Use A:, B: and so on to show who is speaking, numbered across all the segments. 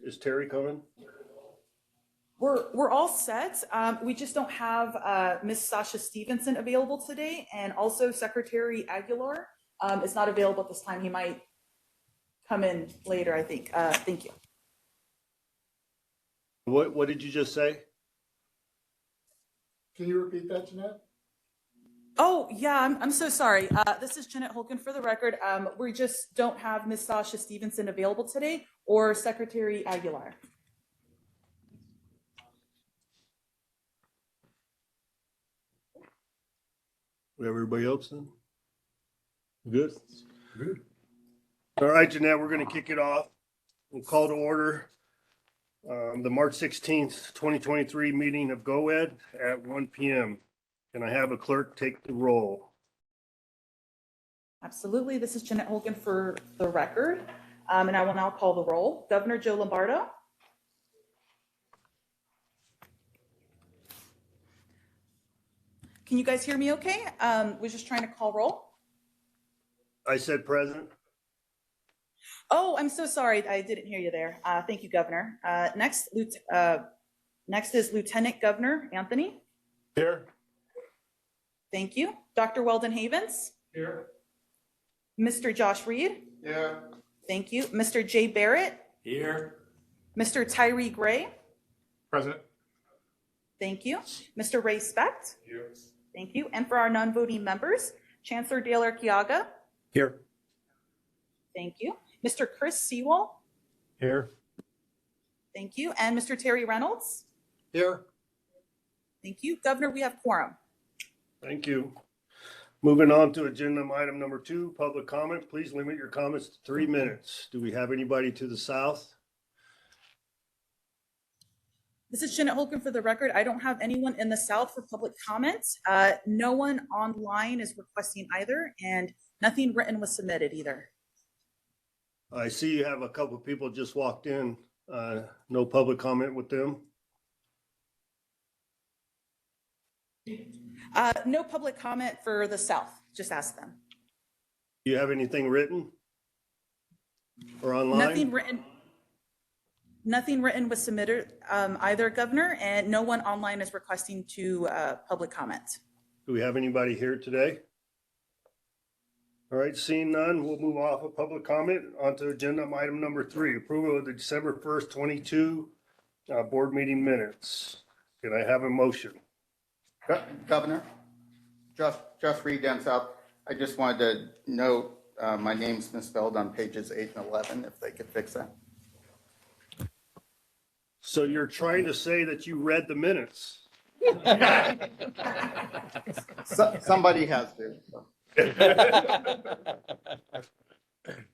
A: Is Terry coming?
B: We're all set. We just don't have Miss Sasha Stevenson available today, and also Secretary Aguilar is not available at this time. He might come in later, I think. Thank you.
A: What did you just say?
C: Can you repeat that, Jeanette?
B: Oh, yeah, I'm so sorry. This is Jeanette Holken for the record. We just don't have Miss Sasha Stevenson available today or Secretary Aguilar.
A: We have everybody else then? Good? Good. All right, Jeanette, we're going to kick it off. We'll call to order the March 16th, 2023 meeting of GOED at 1 p.m. Can I have a clerk take the roll?
B: Absolutely. This is Jeanette Holken for the record, and I will now call the roll. Governor Joe Lombardo. Can you guys hear me okay? We're just trying to call roll.
A: I said present.
B: Oh, I'm so sorry. I didn't hear you there. Thank you, Governor. Next is Lieutenant Governor Anthony.
C: Here.
B: Thank you. Dr. Weldon Havens.
C: Here.
B: Mr. Josh Reed.
C: Here.
B: Thank you. Mr. Jay Barrett.
C: Here.
B: Mr. Tyree Gray.
C: Present.
B: Thank you. Mr. Ray Specht.
C: Here.
B: Thank you. And for our non-voting members, Chancellor Dale Archiaga.
C: Here.
B: Thank you. Mr. Chris Sewell.
C: Here.
B: Thank you. And Mr. Terry Reynolds.
C: Here.
B: Thank you. Governor, we have quorum.
A: Thank you. Moving on to agenda item number 2, public comment. Please limit your comments to 3 minutes. Do we have anybody to the south?
B: This is Jeanette Holken for the record. I don't have anyone in the south for public comments. No one online is requesting either, and nothing written was submitted either.
A: I see you have a couple of people just walked in. No public comment with them.
B: No public comment for the south. Just ask them.
A: Do you have anything written or online?
B: Nothing written was submitted either, Governor, and no one online is requesting to public comment.
A: Do we have anybody here today? All right, seeing none, we'll move off of public comment onto agenda item number 3, approval of the December 1st, 22 board meeting minutes. Can I have a motion?
D: Governor, just read down south. I just wanted to note my name's misspelled on pages 8 and 11, if they could fix that.
A: So you're trying to say that you read the minutes?
D: Somebody has to.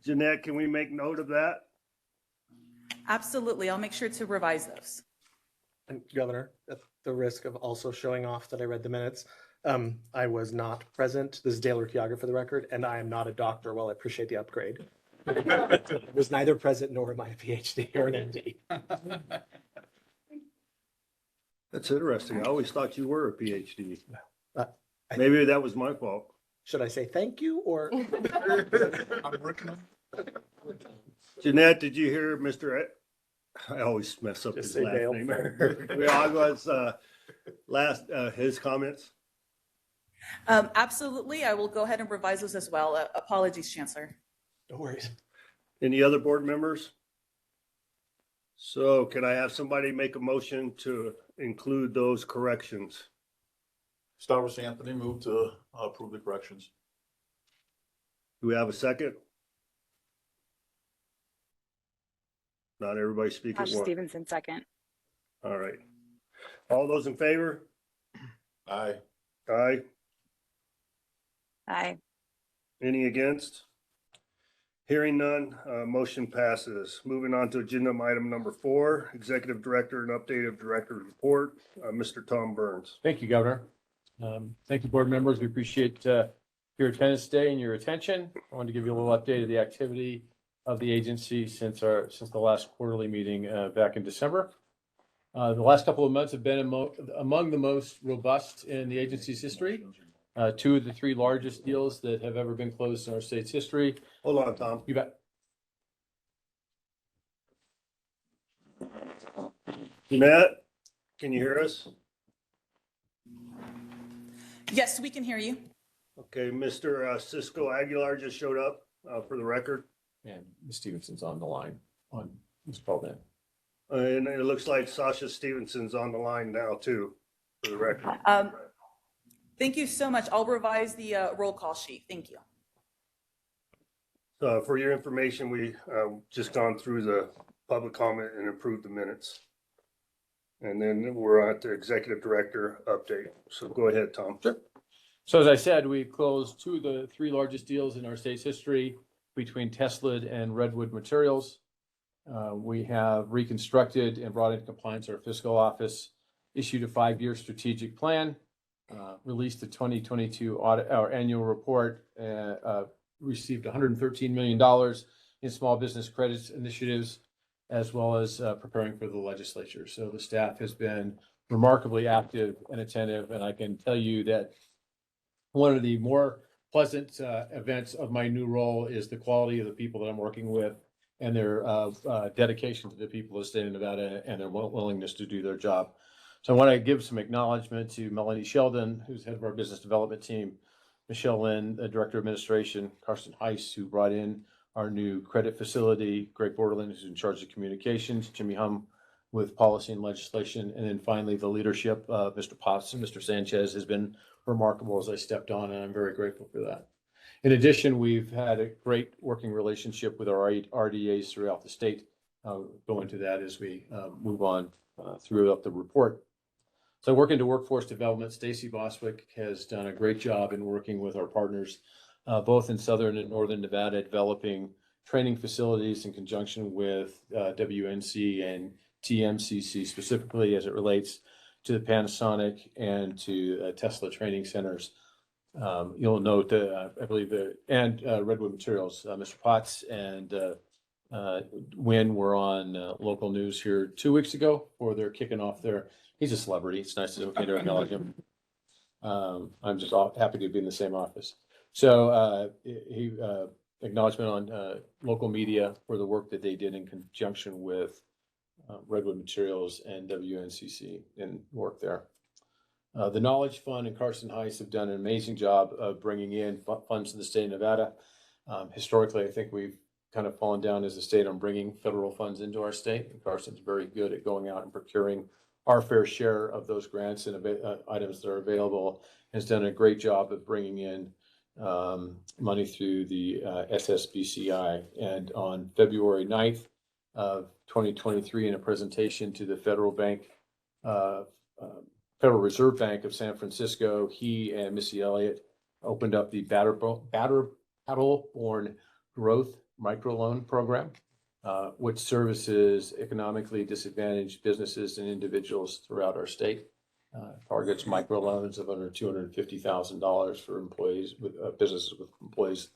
A: Jeanette, can we make note of that?
B: Absolutely. I'll make sure to revise those.
E: And Governor, at the risk of also showing off that I read the minutes, I was not present. This is Dale Archiaga for the record, and I am not a doctor. While I appreciate the upgrade, I was neither present nor am I a PhD or an MD.
A: That's interesting. I always thought you were a PhD.
E: Uh,
A: Maybe that was my fault.
E: Should I say thank you or?
C: I'm working on it.
A: Jeanette, did you hear Mr. I always mess up
E: Just
A: his
E: say
A: last
E: Dale.
A: name. His comments.
B: Absolutely. I will go ahead and revise those as well. Apologies, Chancellor.
E: No worries.
A: Any other board members? So can I have somebody make a motion to include those corrections?
C: Star Anthony moved to approve the corrections.
A: Do we have a second? Not everybody speak at
F: Sasha
A: once.
F: Stevenson, second.
A: All right. All those in favor?
C: Aye.
A: Aye.
F: Aye.
A: Any against? Hearing none, motion passes. Moving on to agenda item number 4, Executive Director and update of Director report, Mr. Tom Burns.
G: Thank you, Governor. Thank you, board members. We appreciate your attendance today and your attention. I wanted to give you a little update of the activity of the agency since the last quarterly meeting back in December. The last couple of months have been among the most robust in the agency's history. 2 of the 3 largest deals that have ever been closed in our state's history.
A: Hold on, Tom.
G: You bet.
A: Jeanette, can you hear us?
B: Yes, we can hear you.
A: Okay, Mr. Cisco Aguilar just showed up for the record.
G: And Ms. Stevenson's on the line on this call in.
A: And it looks like Sasha Stevenson's on the line now too, for the record.
B: Thank you so much. I'll revise the roll call sheet. Thank you.
A: For your information, we just gone through the public comment and approved the minutes. And then we're at the executive director update. So go ahead, Tom.
G: Sure. So as I said, we closed 2 of the 3 largest deals in our state's history between Tesla and Redwood Materials. We have reconstructed and brought into compliance our fiscal office, issued a 5-year strategic plan, released the 2022 audit, our annual report, received $113 million in small business credits initiatives, as well as preparing for the legislature. So the staff has been remarkably active and attentive, and I can tell you that one of the more pleasant events of my new role is the quality of the people that I'm working with and their dedication to the people of the state of Nevada and their willingness to do their job. So I want to give some acknowledgement to Melanie Sheldon, who's head of our business development team, Michelle Lynn, the director of administration, Carsten Heiss, who brought in our new credit facility, Greg Borderland, who's in charge of communications, Jimmy Hum with policy and legislation, and then finally the leadership of Mr. Potts and Mr. Sanchez has been remarkable as I stepped on, and I'm very grateful for that. In addition, we've had a great working relationship with our RDAs throughout the state. I'll go into that as we move on throughout the report. So working to workforce development, Stacy Boswick has done a great job in working with our partners, both in southern and northern Nevada, developing training facilities in conjunction with WNC and TMCC, specifically as it relates to the Panasonic and to Tesla training centers. You'll note that I believe and Redwood Materials, Mr. Potts and Wynn were on local news here 2 weeks ago, or they're kicking off their. He's a celebrity. It's nice to acknowledge him. I'm just happy to be in the same office. So he acknowledgement on local media for the work that they did in conjunction with Redwood Materials and WNCC and work there. The Knowledge Fund and Carsten Heiss have done an amazing job of bringing in funds to the state of Nevada. Historically, I think we've kind of fallen down as a state on bringing federal funds into our state. And Carsten's very good at going out and procuring our fair share of those grants and items that are available. Has done a great job of bringing in money through the SSBCI. And on February 9th of 2023, in a presentation to the Federal Reserve Bank of San Francisco, he and Missy Elliott opened up the Battle-Born Growth Microloan Program, which services economically disadvantaged businesses and individuals throughout our state. Targets microloans of under $250,000 for employees with businesses with employees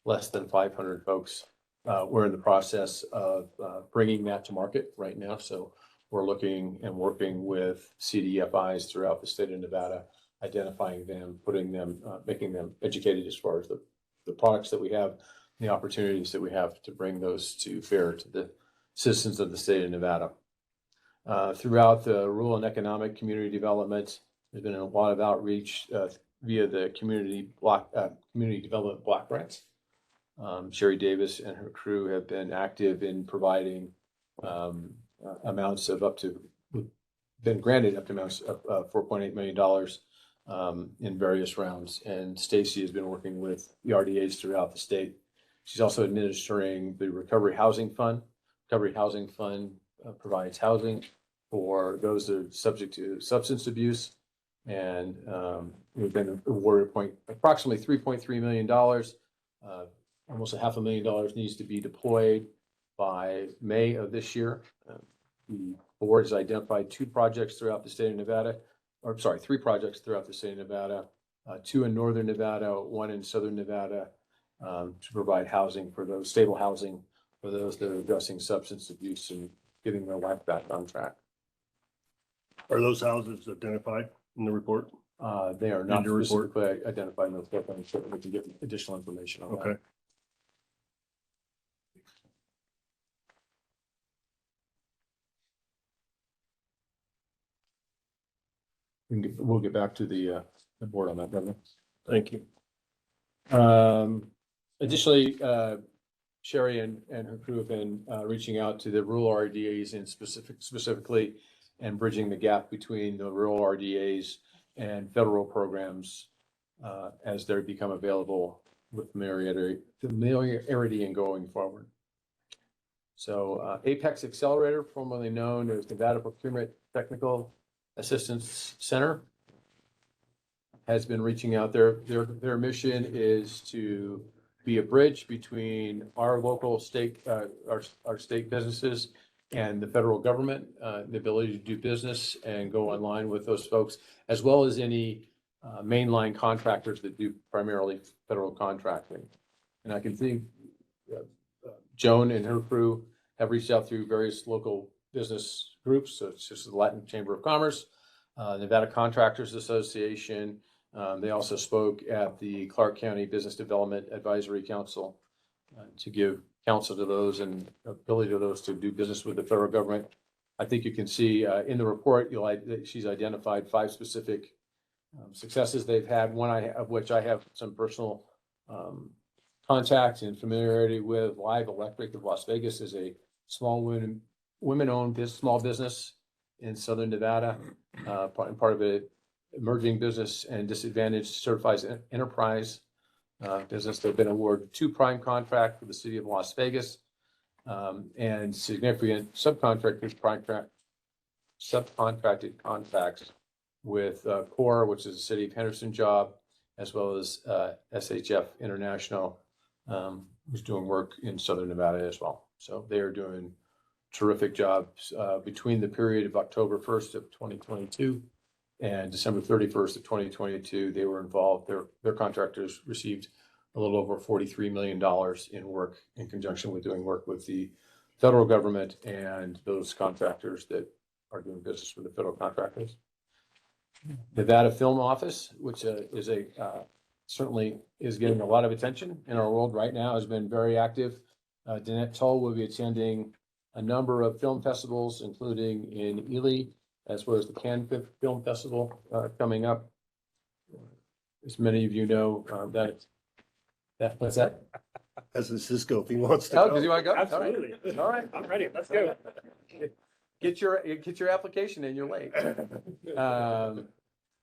G: less than 500 folks. We're in the process of bringing that to market right now. So we're looking and working with CDFIs throughout the state of Nevada, identifying them, putting them, making them educated as far as the products that we have, the opportunities that we have to bring those to bear to the citizens of the state of Nevada. Throughout the rural and economic community development, there's been a lot of outreach via the community development block grants. Sherry Davis and her crew have been active in providing amounts of been granted up to amounts of $4.8 million in various rounds. And Stacy has been working with the RDAs throughout the state. She's also administering the Recovery Housing Fund. Recovery Housing Fund provides housing for those that are subject to substance abuse. And we've been awarded approximately $3.3 million. Almost $500,000 needs to be deployed by May of this year. The board has identified 2 projects throughout the state of Nevada, or sorry, 3 projects throughout the state of Nevada, 2 in northern Nevada, 1 in southern Nevada, to provide housing for those, stable housing for those that are addressing substance abuse and getting their life back on track.
A: Are those houses identified in the report?
G: They are not specifically identified in the report, but we can get additional information on that.
A: Okay.
G: we'll get back to the board on that, Governor.
A: Thank you.
G: Additionally, Sherry and her crew have been reaching out to the rural RDAs and specifically and bridging the gap between the rural RDAs and federal programs as they become available with familiarity and going forward. So Apex Accelerator, formerly known as Nevada Procurement Technical Assistance Center, has been reaching out. Their mission is to be a bridge between our local state, our state businesses and the federal government, the ability to do business and go online with those folks, as well as any mainline contractors that do primarily federal contracting. And I can see Joan and her crew have reached out through various local business groups. So it's just the Latin Chamber of Commerce, Nevada Contractors Association. They also spoke at the Clark County Business Development Advisory Council to give counsel to those and ability to those to do business with the federal government. I think you can see in the report, she's identified 5 specific successes they've had, of which I have some personal contact and familiarity with. Live Electric of Las Vegas is a small women-owned small business in Southern Nevada, part of an emerging business and disadvantaged certified enterprise business. They've been awarded 2 prime contracts for the city of Las Vegas and significant subcontracted contracts with Core, which is a city of Henderson job, as well as SHF International, who's doing work in Southern Nevada as well. So they are doing terrific jobs between the period of October 1st of 2022 and December 31st of 2022. They were involved. Their contractors received a little over $43 million in work in conjunction with doing work with the federal government and those contractors that are doing business with the federal contractors. Nevada Film Office, which is certainly is getting a lot of attention in our world right now, has been very active. Danette Tull will be attending a number of film festivals, including in Ely, as well as the Cannes Film Festival coming up. As many of you know, what's that?
A: As a Cisco, if he wants to
G: Oh,
A: go.
G: does you want to go?
E: Absolutely.
G: All right.
E: I'm ready. Let's go.
G: Get your application in. You're late.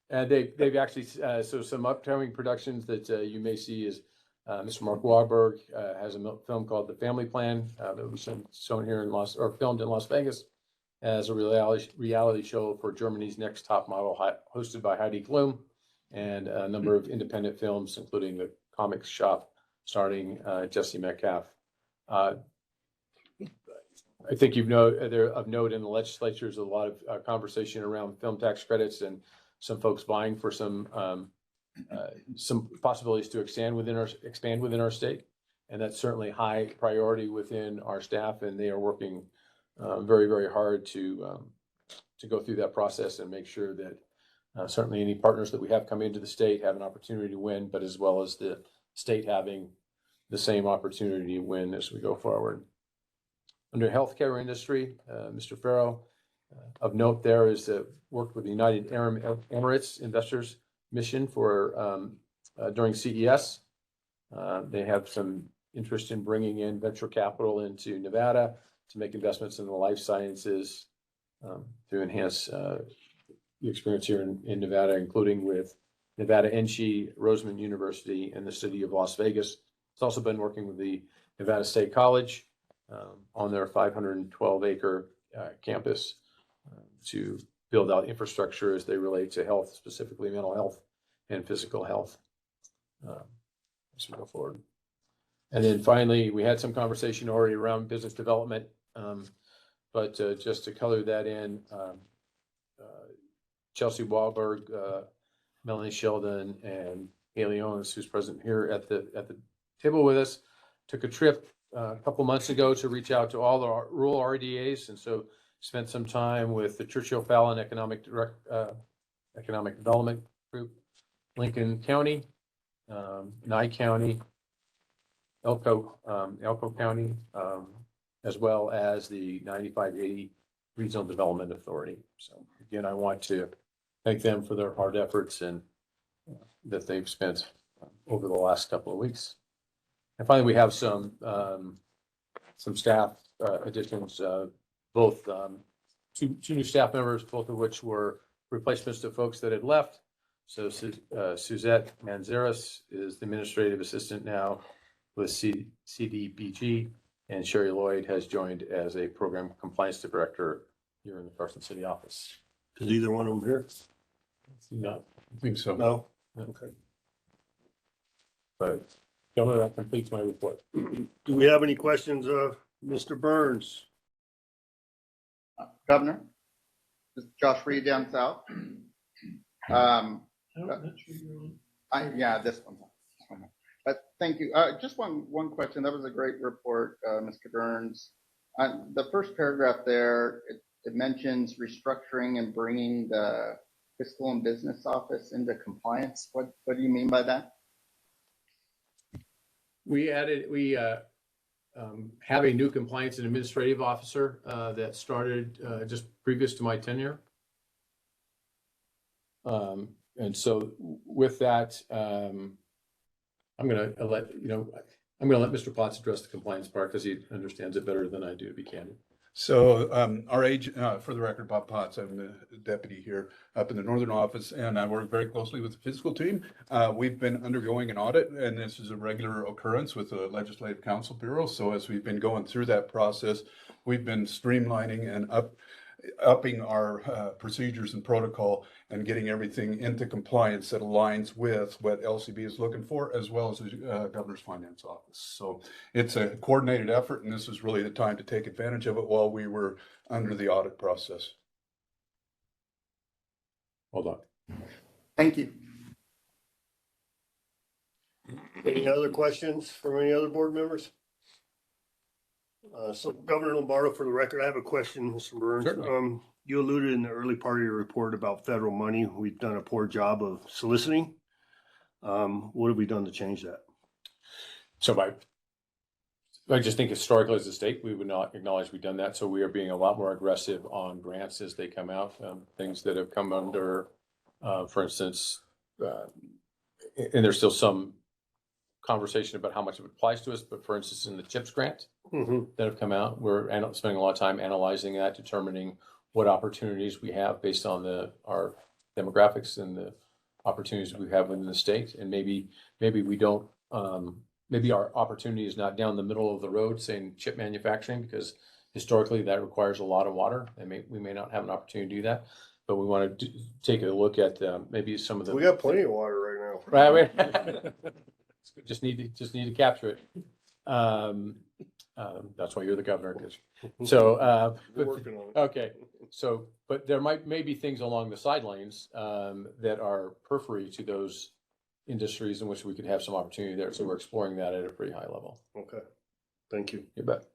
G: And they've actually so some upcoming productions that you may see is Mr. Mark Wahlberg has a film called The Family Plan that was shown here filmed in Las Vegas as a reality show for Germany's Next Top Model, hosted by Heidi Klum, and a number of independent films, including The Comics Shop, starring Jesse Metcalf. I think of note in the legislature is a lot of conversation around film tax credits and some folks vying for some possibilities to expand within our state, and that's certainly high priority within our staff, and they are working very, very hard to go through that process and make sure that certainly any partners that we have come into the state have an opportunity to win, but as well as the state having the same opportunity to win as we go forward. Under healthcare industry, Mr. Farrow, of note there is that worked with the United Arab Emirates Investors Mission for during CES. They have some interest in bringing in venture capital into Nevada to make investments in the life sciences to enhance the experience here in Nevada, including with Nevada NC, Roseman University, and the city of Las Vegas. It's also been working with the Nevada State College on their 512-acre campus to build out infrastructure as they relate to health, specifically mental health and physical health as we go forward. And then finally, we had some conversation already around business development, but just to color that in, Chelsea Wahlberg, Melanie Sheldon, and Hayley Owens, who's present here at the table with us, took a trip a couple months ago to reach out to all the rural RDAs, and so spent some time with the Churchill Fallon Economic Development Group, Lincoln County, Nye County, Elko County, as well as the 9580 Regional Development Authority. So again, I want to thank them for their hard efforts and that they've spent over the last couple of weeks. And finally, we have some staff additions, both two new staff members, both of which were replacements to folks that had left. So Suzette Manzares is the administrative assistant now with CDBG, and Sherry Lloyd has joined as a program compliance director here in the Carson City office.
A: Is either one of them here?
G: No,
C: I think so.
A: No?
G: okay. But Governor, that completes my report.
A: Do we have any questions of Mr. Burns?
D: Governor, this is Josh Reed down south. Yeah, this one. But thank you. Just one question. That was a great report, Mr. Burns. The first paragraph there, it mentions restructuring and bringing the fiscal and business office into compliance. What do you mean by that?
G: We have a new compliance and administrative officer that started just previous to my tenure. And so with that, I'm going to let Mr. Potts address the compliance part because he understands it better than I do, to be candid.
F: So our agent, for the record, Bob Potts, I'm the deputy here up in the northern office, and I work very closely with the fiscal team. We've been undergoing an audit, and this is a regular occurrence with the Legislative Counsel Bureau. So as we've been going through that process, we've been streamlining and upping our procedures and protocol and getting everything into compliance that aligns with what LCB is looking for, as well as the Governor's Finance Office. So it's a coordinated effort, and this is really the time to take advantage of it while we were under the audit process.
G: Hold on.
D: Thank you.
A: Any other questions from any other board members? So Governor Lombardo, for the record, I have a question, Mr. Burns.
G: Certainly.
A: You alluded in the early part of your report about federal money. We've done a poor job of soliciting. What have we done to change that?
G: So I just think historically as a state, we would not acknowledge we've done that. So we are being a lot more aggressive on grants as they come out, things that have come under, for instance, and there's still some conversation about how much it applies to us, but for instance, in the CHIPS grant that have come out, we're spending a lot of time analyzing that, determining what opportunities we have based on our demographics and the opportunities we have within the state. And maybe we don't, maybe our opportunity is not down the middle of the road saying chip manufacturing, because historically that requires a lot of water, and we may not have an opportunity to do that. But we want to take a look at maybe some of the.
A: We got plenty of water right now.
G: Right. Just need to capture it. That's why you're the governor. So
A: We're working on it.
G: okay. So, but there may be things along the sidelines that are periphery to those industries in which we could have some opportunity there. So we're exploring that at a pretty high level.
A: Okay, thank you.
G: You bet.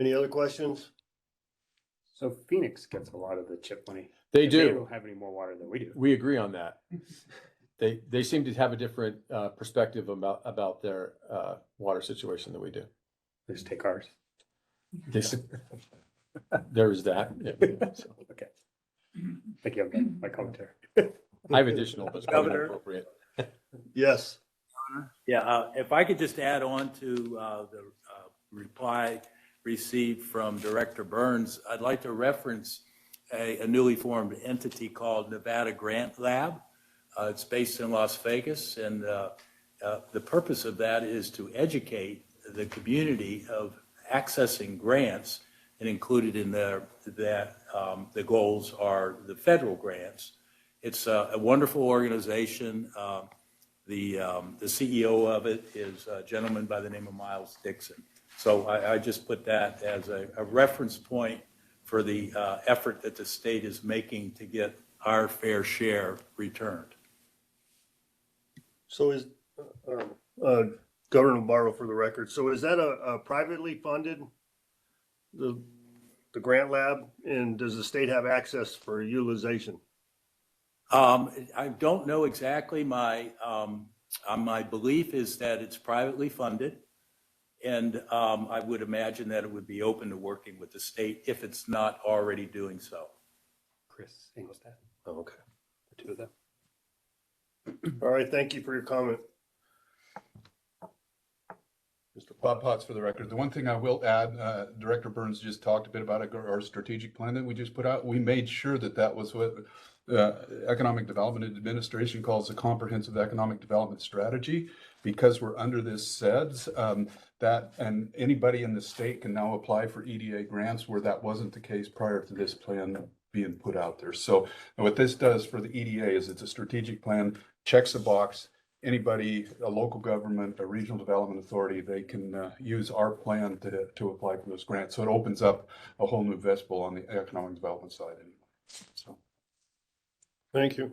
A: Any other questions?
H: So Phoenix gets a lot of the chip money.
G: They
H: and
G: do.
H: They don't have any more water than we do.
G: We agree on that. They seem to have a different perspective about their water situation than we do.
H: They just take ours.
G: There's that. Yeah. So,
H: Okay. Thank you. I'm done. My commentary.
G: I have additional, but it's probably not
A: Governor.
G: appropriate.
A: Yes.
I: Yeah, if I could just add on to the reply received from Director Burns, I'd like to reference a newly formed entity called Nevada Grant Lab. It's based in Las Vegas, and the purpose of that is to educate the community of accessing grants, and included in that the goals are the federal grants. It's a wonderful organization. The CEO of it is a gentleman by the name of Miles Dixon. So I just put that as a reference point for the effort that the state is making to get our fair share returned.
A: So is, Governor Lombardo, for the record, so is that a privately funded, the grant lab, and does the state have access for utilization?
I: I don't know exactly. My belief is that it's privately funded, and I would imagine that it would be open to working with the state if it's not already doing so.
H: Chris Engelstad. Oh, okay. Two of them.
A: All right, thank you for your comment.
F: Mr. Bob Potts for the record. The one thing I will add, Director Burns just talked a bit about our strategic plan that we just put out. We made sure that that was what Economic Development Administration calls a comprehensive economic development strategy, because we're under this SEDS, and anybody in the state can now apply for EDA grants, where that wasn't the case prior to this plan being put out there. So what this does for the EDA is it's a strategic plan, checks the box. Anybody, a local government, a regional development authority, they can use our plan to apply for those grants. So it opens up a whole new vestibule on the economic development side anyway. So.
A: Thank you.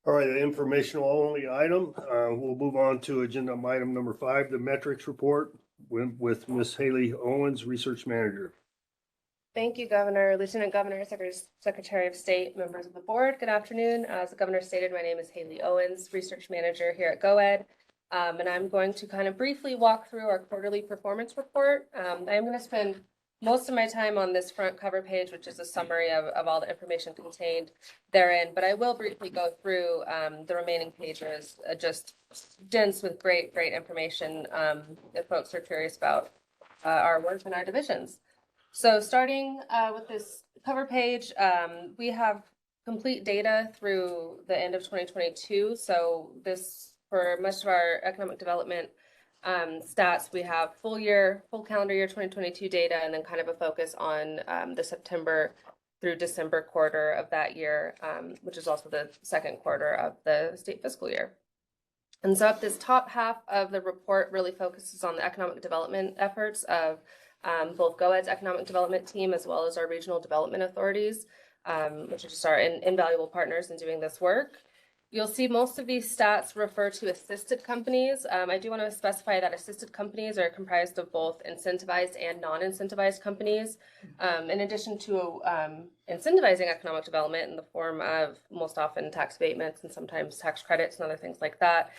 A: All right, the informational only item. We'll move on to agenda item number 5, the metrics report with Ms. Hayley Owens, research manager.
J: Thank you, Governor, Lieutenant Governor, Secretary of State, members of the board. Good afternoon. As the Governor stated, my name is Hayley Owens, Research Manager here at GOED. And I'm going to kind of briefly walk through our quarterly performance report. I'm going to spend most of my time on this front cover page, which is a summary of all the information contained therein. But I will briefly go through the remaining pages, just dense with great information if folks are curious about our work and our divisions. So starting with this cover page, we have complete data through the end of 2022. So this, for much of our economic development stats, we have full calendar year 2022 data, and then kind of a focus on the September through December quarter of that year, which is also the second quarter of the state fiscal year. And so up this top half of the report really focuses on the economic development efforts of both GOED's economic development team as well as our regional development authorities, which are just our invaluable partners in doing this work. You'll see most of these stats refer to assisted companies. I do want to specify that assisted companies are comprised of both incentivized and non-incentivized companies. In addition to incentivizing economic development in the form of most often tax abatements and sometimes tax credits and other things like that,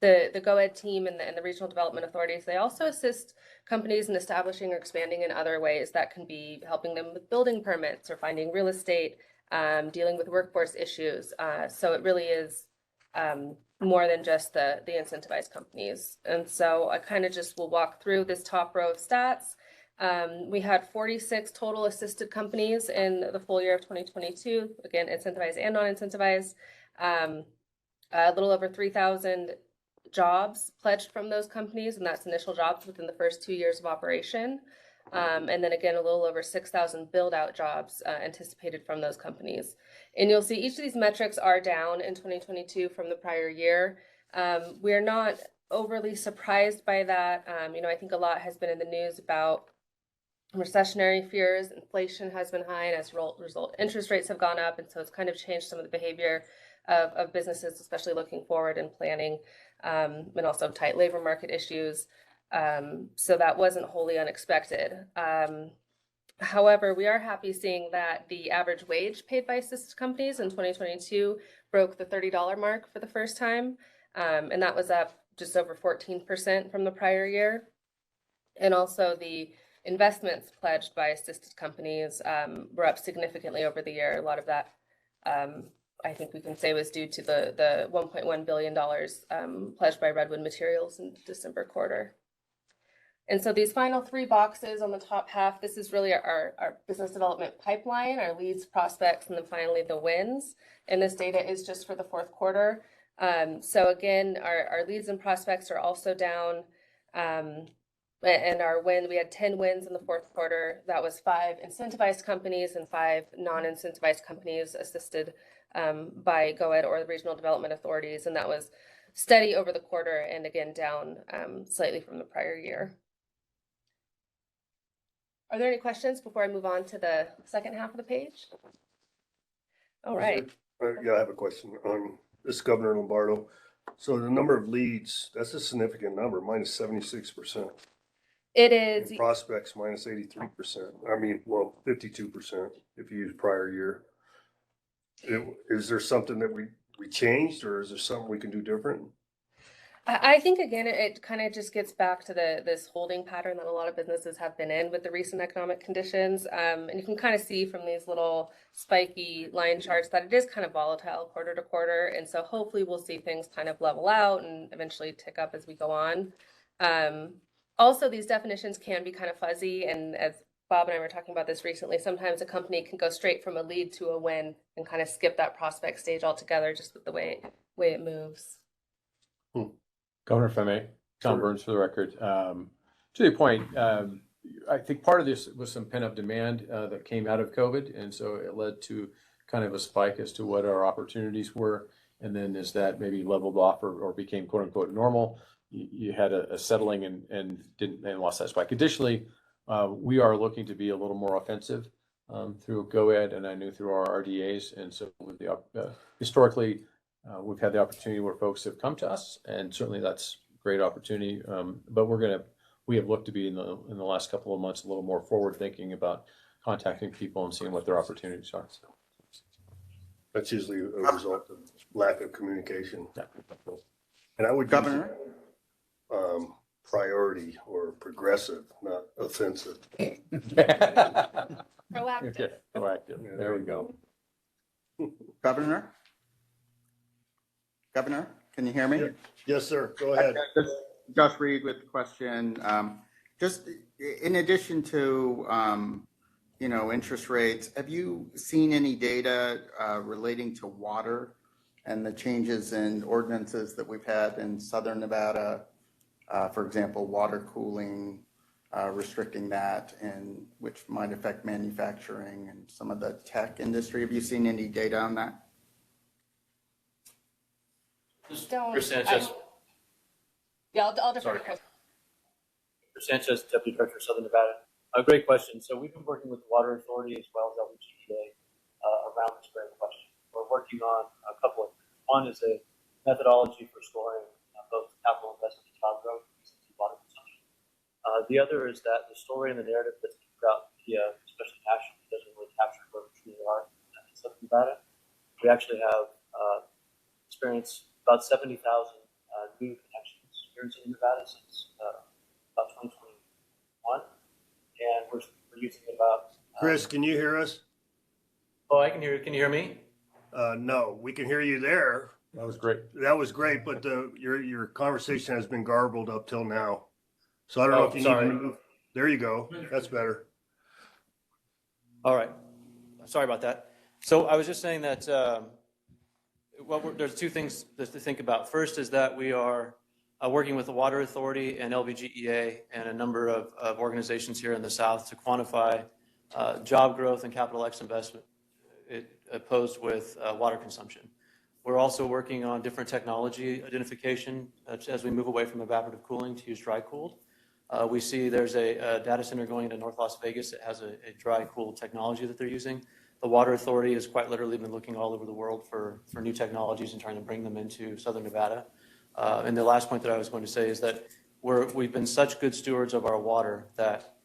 J: the GOED team and the regional development authorities, they also assist companies in establishing or expanding in other ways that can be helping them with building permits or finding real estate, dealing with workforce issues. So it really is more than just the incentivized companies. And so I kind of just will walk through this top row of stats. We had 46 total assisted companies in the full year of 2022, again, incentivized and non-incentivized. A little over 3,000 jobs pledged from those companies, and that's initial jobs within the first 2 years of operation. And then again, a little over 6,000 build-out jobs anticipated from those companies. And you'll see each of these metrics are down in 2022 from the prior year. We're not overly surprised by that. I think a lot has been in the news about recessionary fears. Inflation has been high, and as a result, interest rates have gone up. And so it's kind of changed some of the behavior of businesses, especially looking forward and planning, and also tight labor market issues. So that wasn't wholly unexpected. However, we are happy seeing that the average wage paid by assisted companies in 2022 broke the $30 mark for the first time. And that was up just over 14% from the prior year. And also the investments pledged by assisted companies were up significantly over the year. A lot of that, I think we can say, was due to the $1.1 billion pledged by Redwood Materials in the December quarter. And so these final 3 boxes on the top half, this is really our business development pipeline, our leads, prospects, and then finally the wins. And this data is just for the fourth quarter. So again, our leads and prospects are also down. And our win, we had 10 wins in the fourth quarter. That was 5 incentivized companies and 5 non-incentivized companies assisted by GOED or the regional development authorities. And that was steady over the quarter and again down slightly from the prior year. Are there any questions before I move on to the second half of the page? All right.
A: Yeah, I have a question on this, Governor Lombardo. So the number of leads, that's a significant number, minus 76%.
J: It is.
A: And prospects minus 83%. I mean, well, 52% if you use prior year. Is there something that we changed, or is there something we can do different?
J: I think again, it kind of just gets back to this holding pattern that a lot of businesses have been in with the recent economic conditions. And you can kind of see from these little spiky line charts that it is kind of volatile quarter to quarter. And so hopefully we'll see things kind of level out and eventually tick up as we go on. Also, these definitions can be kind of fuzzy. And as Bob and I were talking about this recently, sometimes a company can go straight from a lead to a win and kind of skip that prospect stage altogether just with the way it moves.
G: Governor, if I may, Tom
A: Sure.
G: Burns for the record. To your point, I think part of this was some pent-up demand that came out of COVID, and so it led to kind of a spike as to what our opportunities were. And then as that maybe leveled off or became quote unquote normal, you had a settling and lost that spike. Additionally, we are looking to be a little more offensive through GOED and I knew through our RDAs, and so with historically. We've had the opportunity where folks have come to us, and certainly that's a great opportunity. But we have looked to be in the last couple of months a little more forward thinking about contacting people and seeing what their opportunities are.
A: That's usually a result of lack of communication.
G: Yeah.
A: And I would
D: Governor?
A: use priority or progressive, not offensive.
J: Proactive.
G: Okay, proactive. There we go.
D: Governor? Governor, can you hear me?
A: Yes, sir. Go ahead.
D: Josh Reed with the question. Just in addition to, interest rates, have you seen any data relating to water and the changes in ordinances that we've had in Southern Nevada? For example, water cooling, restricting that, and which might affect manufacturing and some of the tech industry. Have you seen any data on that?
K: Chris Sanchez.
J: I'll defer
K: Sorry.
J: to Chris.
K: Chris Sanchez, Deputy Director, Southern Nevada. A great question. So we've been working with the Water Authority as well as LVGEA around this very question. We're working on a couple of things. One is a methodology for scoring both capital investment and job growth and water consumption. The other is that the story and the narrative that's throughout media, especially nationally, doesn't really capture where we truly are in Southern Nevada. We actually have experienced about 70,000 new connections here in Southern Nevada since about 2021, and we're using about.
A: Chris, can you hear us?
K: Oh, I can hear you. Can you hear me?
A: No, we can hear you there.
G: That was great.
A: That was great, but your conversation has been garbled up till now. So I don't know if you need to move. There you go. That's better.
K: All right. Sorry about that. So I was just saying that. There's two things to think about. First is that we are working with the Water Authority and LVGEA and a number of organizations here in the South to quantify job growth and capital X investment opposed with water consumption. We're also working on different technology identification as we move away from evaporative cooling to use dry cooled. We see there's a data center going into North Las Vegas that has a dry cooled technology that they're using. The Water Authority has quite literally been looking all over the world for new technologies and trying to bring them into Southern Nevada. And the last point that I was going to say is that we've been such good stewards of our water that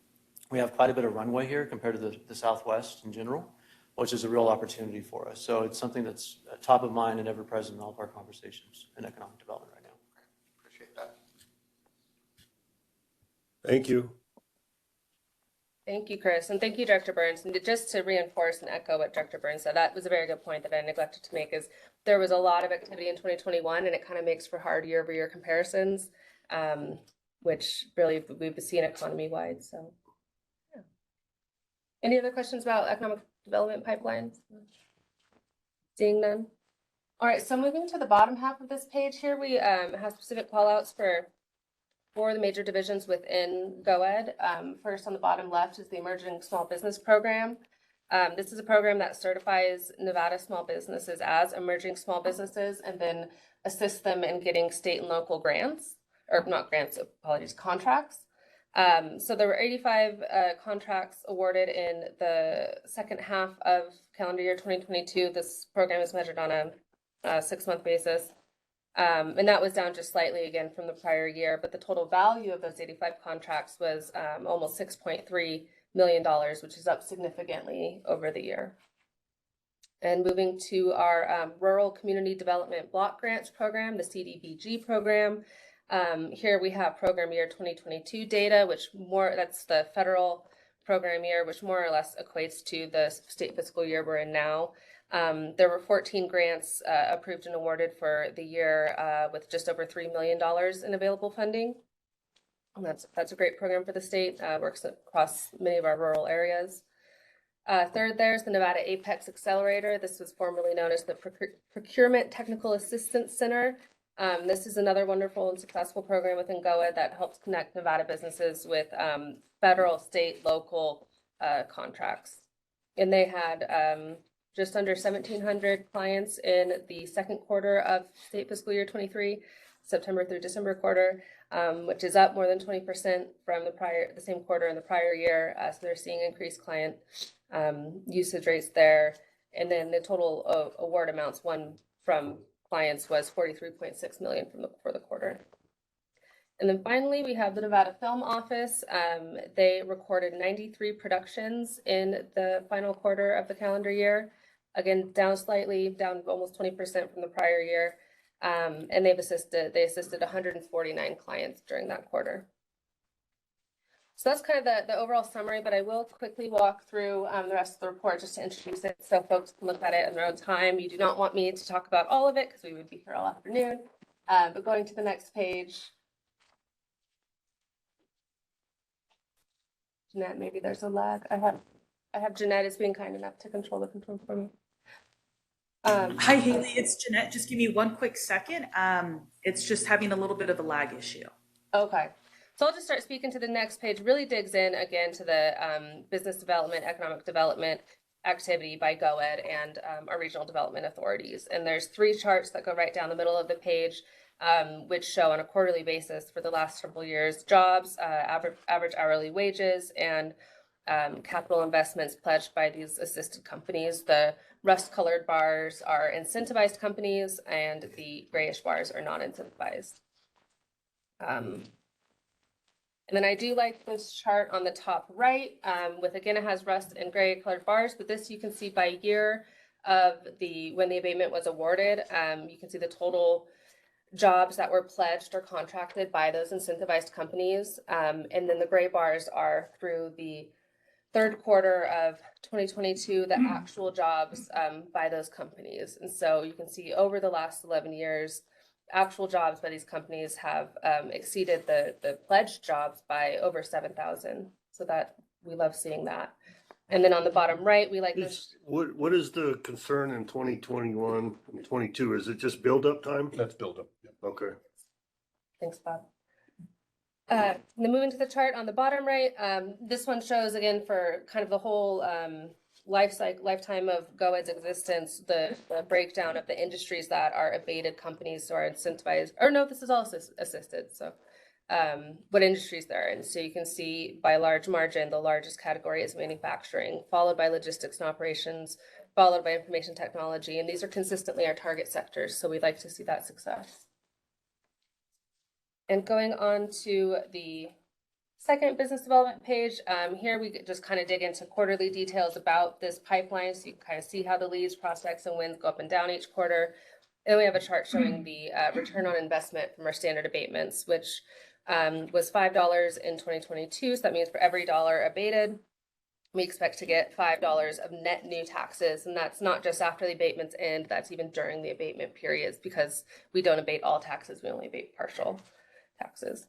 K: we have quite a bit of runway here compared to the Southwest in general, which is a real opportunity for us. So it's something that's top of mind and ever present in all of our conversations in economic development right now.
D: Appreciate that.
A: Thank you.
J: Thank you, Chris, and thank you, Director Burns. And just to reinforce and echo what Director Burns said, that was a very good point that I neglected to make, is there was a lot of activity in 2021, and it kind of makes for hard year-over-year comparisons, which really we've seen economy-wide. So, yeah. Any other questions about economic development pipelines? Seeing none. All right, so moving to the bottom half of this page here, we have specific call-outs for the major divisions within GOED. First on the bottom left is the Emerging Small Business Program. This is a program that certifies Nevada small businesses as emerging small businesses and then assists them in getting state and local grants, or not grants, apologies, contracts. So there were 85 contracts awarded in the second half of calendar year 2022. This program is measured on a 6-month basis. And that was down just slightly again from the prior year, but the total value of those 85 contracts was almost $6.3 million, which is up significantly over the year. And moving to our Rural Community Development Block Grants Program, the CDBG program, Here we have program year 2022 data, that's the federal program year, which more or less equates to the state fiscal year we're in now. There were 14 grants approved and awarded for the year with just over $3 million in available funding. And that's a great program for the state, works across many of our rural areas. Third, there's the Nevada Apex Accelerator. This was formerly known as the Procurement Technical Assistance Center. This is another wonderful and successful program within GOED that helps connect Nevada businesses with federal, state, local contracts. And they had just under 1,700 clients in the second quarter of state fiscal year 23, September through December quarter, which is up more than 20% from the same quarter in the prior year. So they're seeing increased client usage rates there. And then the total award amounts won from clients was $43.6 million for the quarter. And then finally, we have the Nevada Film Office. They recorded 93 productions in the final quarter of the calendar year. Again, down almost 20% from the prior year. And they assisted 149 clients during that quarter. So that's kind of the overall summary, but I will quickly walk through the rest of the report just to introduce it so folks can look at it in their own time. You do not want me to talk about all of it because we would be here all afternoon. But going to the next page. Jeanette, maybe there's a lag. I have Jeanette is being kind enough to control the control for me.
B: Hi, Haley, it's Jeanette. Just give me one quick second. It's just having a little bit of a lag issue.
J: Okay. So I'll just start speaking to the next page. Really digs in again to the business development, economic development activity by GOED and our regional development authorities. And there's 3 charts that go right down the middle of the page, which show on a quarterly basis for the last several years, jobs, average hourly wages, and capital investments pledged by these assisted companies. The rust-colored bars are incentivized companies, and the grayish bars are non-incentivized. And then I do like this chart on the top right, again, it has rust and gray colored bars, but this you can see by year of when the abatement was awarded. You can see the total jobs that were pledged or contracted by those incentivized companies. And then the gray bars are through the third quarter of 2022, the actual jobs by those companies. And so you can see over the last 11 years, actual jobs by these companies have exceeded the pledged jobs by over 7,000. So that we love seeing that. And then on the bottom right, we like this.
A: What is the concern in 2021 and 22? Is it just build-up time?
F: That's build up. Yeah.
A: Okay.
J: Thanks, Bob. Then moving to the chart on the bottom right, this one shows again for kind of the whole lifetime of GOED's existence, the breakdown of the industries that are abated companies or incentivized, or no, this is all assisted. So what industries there are in. So you can see by large margin, the largest category is manufacturing, followed by logistics and operations, followed by information technology. And these are consistently our target sectors. So we'd like to see that success. And going on to the second business development page, here we just kind of dig into quarterly details about this pipeline. So you can kind of see how the leads, prospects, and wins go up and down each quarter. And then we have a chart showing the return on investment from our standard abatements, which was $5 in 2022. So that means for every dollar abated, we expect to get $5 of net new taxes. And that's not just after the abatements end, that's even during the abatement periods, because we don't abate all taxes, we only abate partial taxes.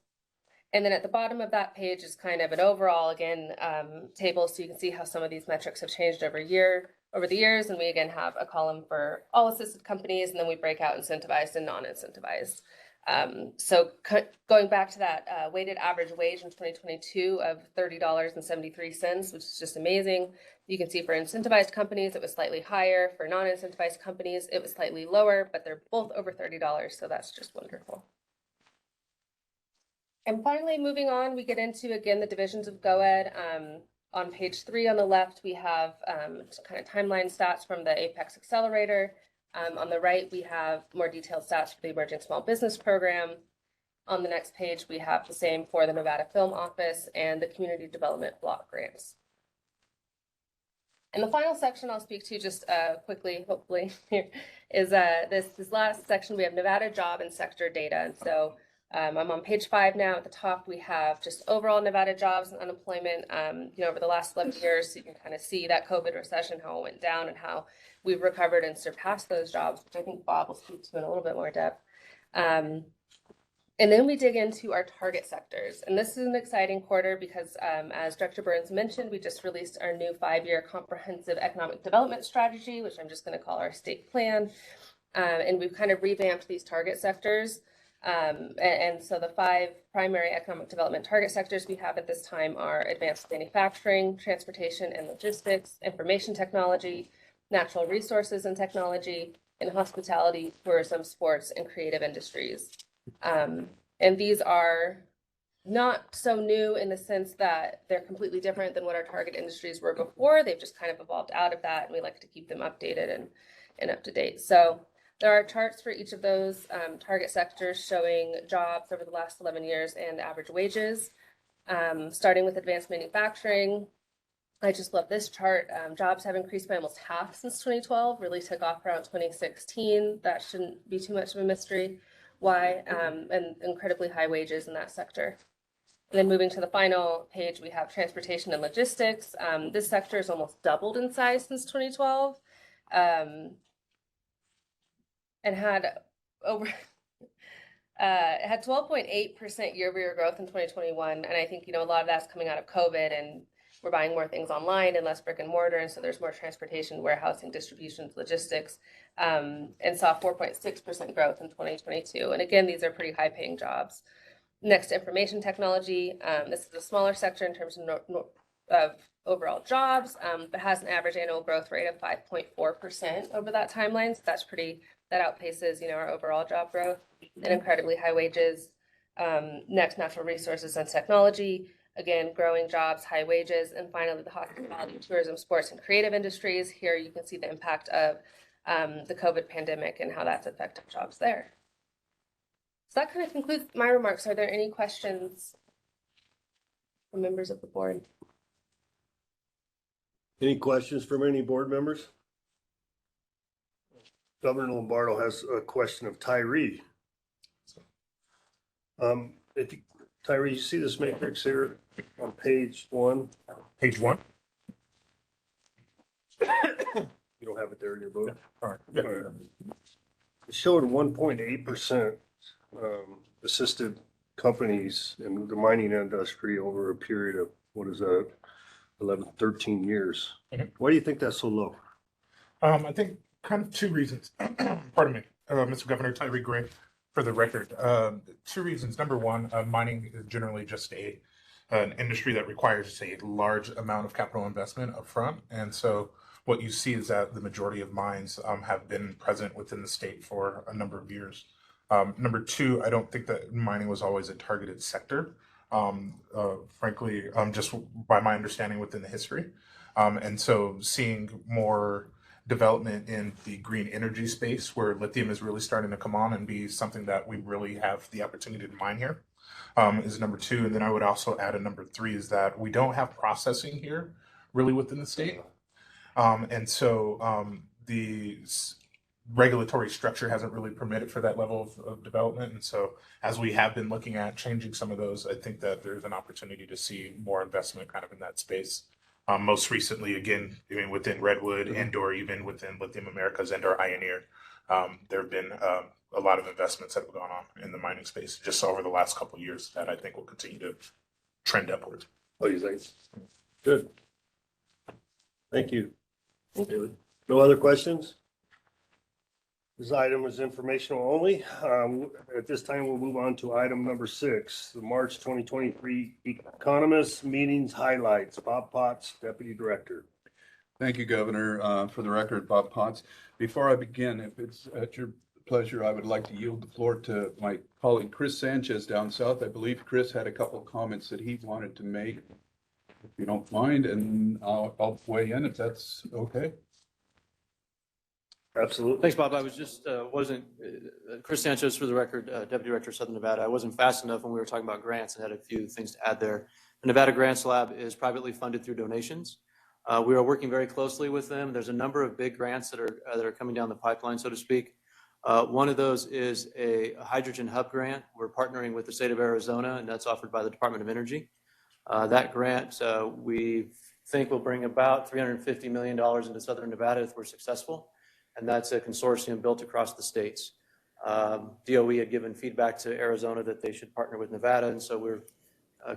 J: And then at the bottom of that page is kind of an overall, again, table, so you can see how some of these metrics have changed over the years. And we again have a column for all assisted companies, and then we break out incentivized and non-incentivized. So going back to that weighted average wage in 2022 of $30.73, which is just amazing. You can see for incentivized companies, it was slightly higher. For non-incentivized companies, it was slightly lower, but they're both over $30. So that's just wonderful. And finally, moving on, we get into, again, the divisions of GOED. On page 3 on the left, we have kind of timeline stats from the Apex Accelerator. On the right, we have more detailed stats for the Emerging Small Business Program. On the next page, we have the same for the Nevada Film Office and the Community Development Block Grants. And the final section I'll speak to just quickly, hopefully, here is this last section. We have Nevada job and sector data. And so I'm on page 5 now. At the top, we have just overall Nevada jobs and unemployment, over the last 11 years. So you can kind of see that COVID recession, how it went down and how we've recovered and surpassed those jobs, which I think Bob will speak to in a little bit more depth. And then we dig into our target sectors. And this is an exciting quarter because, as Director Burns mentioned, we just released our new 5-year comprehensive economic development strategy, which I'm just going to call our state plan. And we've kind of revamped these target sectors. And so the 5 primary economic development target sectors we have at this time are advanced manufacturing, transportation and logistics, information technology, natural resources and technology, and hospitality, tourism, sports, and creative industries. And these are not so new in the sense that they're completely different than what our target industries were before. They've just kind of evolved out of that, and we like to keep them updated and up to date. So there are charts for each of those target sectors showing jobs over the last 11 years and average wages. Starting with advanced manufacturing, I just love this chart. Jobs have increased by almost half since 2012, really took off around 2016. That shouldn't be too much of a mystery why, and incredibly high wages in that sector. And then moving to the final page, we have transportation and logistics. This sector has almost doubled in size since 2012. And had over had 12.8% year-over-year growth in 2021. And I think, a lot of that's coming out of COVID, and we're buying more things online and less brick and mortar. And so there's more transportation, warehousing, distribution, logistics, and saw 4.6% growth in 2022. And again, these are pretty high paying jobs. Next, information technology. This is a smaller sector in terms of overall jobs, but has an average annual growth rate of 5.4% over that timeline. So that outpaces, our overall job growth, and incredibly high wages. Next, natural resources and technology. Again, growing jobs, high wages. And finally, the hospitality, tourism, sports, and creative industries. Here you can see the impact of the COVID pandemic and how that's affected jobs there. So that kind of concludes my remarks. Are there any questions from members of the board?
A: Any questions from any board members? Governor Lombardo has a question of Tyree. Tyree, you see this matrix here on page 1?
L: Page 1?
A: You don't have it there in your book?
L: All right. Yeah.
A: It showed 1.8% assisted companies in the mining industry over a period of, 11, 13 years.
L: Mhm.
A: Why do you think that's so low?
L: I think kind of 2 reasons. Pardon me, Mr. Governor, Tyree Gray, for the record. 2 reasons. Number one, mining is generally just an industry that requires a large amount of capital investment up front. And so what you see is that the majority of mines have been present within the state for a number of years. Number 2, I don't think that mining was always a targeted sector. Frankly, just by my understanding within the history. And so seeing more development in the green energy space where lithium is really starting to come on and be something that we really have the opportunity to mine here is number 2. And then I would also add a number 3 is that we don't have processing here really within the state. And so the regulatory structure hasn't really permitted for that level of development. And so as we have been looking at changing some of those, I think that there's an opportunity to see more investment kind of in that space. Most recently, again, even within Redwood and or even within Lithium Americas and or Ioneer, there have been a lot of investments that have gone on in the mining space just over the last couple of years that I think will continue to trend upwards.
A: What do you think? Good. Thank you. No other questions? This item is informational only. At this time, we'll move on to item number 6, the March 2023 Economist Meetings Highlights. Bob Potts, Deputy Director.
F: Thank you, Governor. For the record, Bob Potts. Before I begin, if it's at your pleasure, I would like to yield the floor to my colleague, Chris Sanchez down south. I believe Chris had a couple of comments that he wanted to make, if you don't mind, and I'll weigh in if that's okay.
A: Absolutely.
K: Thanks, Bob. I was just, Chris Sanchez for the record, Deputy Director of Southern Nevada. I wasn't fast enough when we were talking about grants and had a few things to add there. The Nevada Grants Lab is privately funded through donations. We are working very closely with them. There's a number of big grants that are coming down the pipeline, so to speak. One of those is a hydrogen hub grant. We're partnering with the state of Arizona, and that's offered by the Department of Energy. That grant, we think will bring about $350 million into Southern Nevada if we're successful. And that's a consortium built across the states. DOE had given feedback to Arizona that they should partner with Nevada. And so we're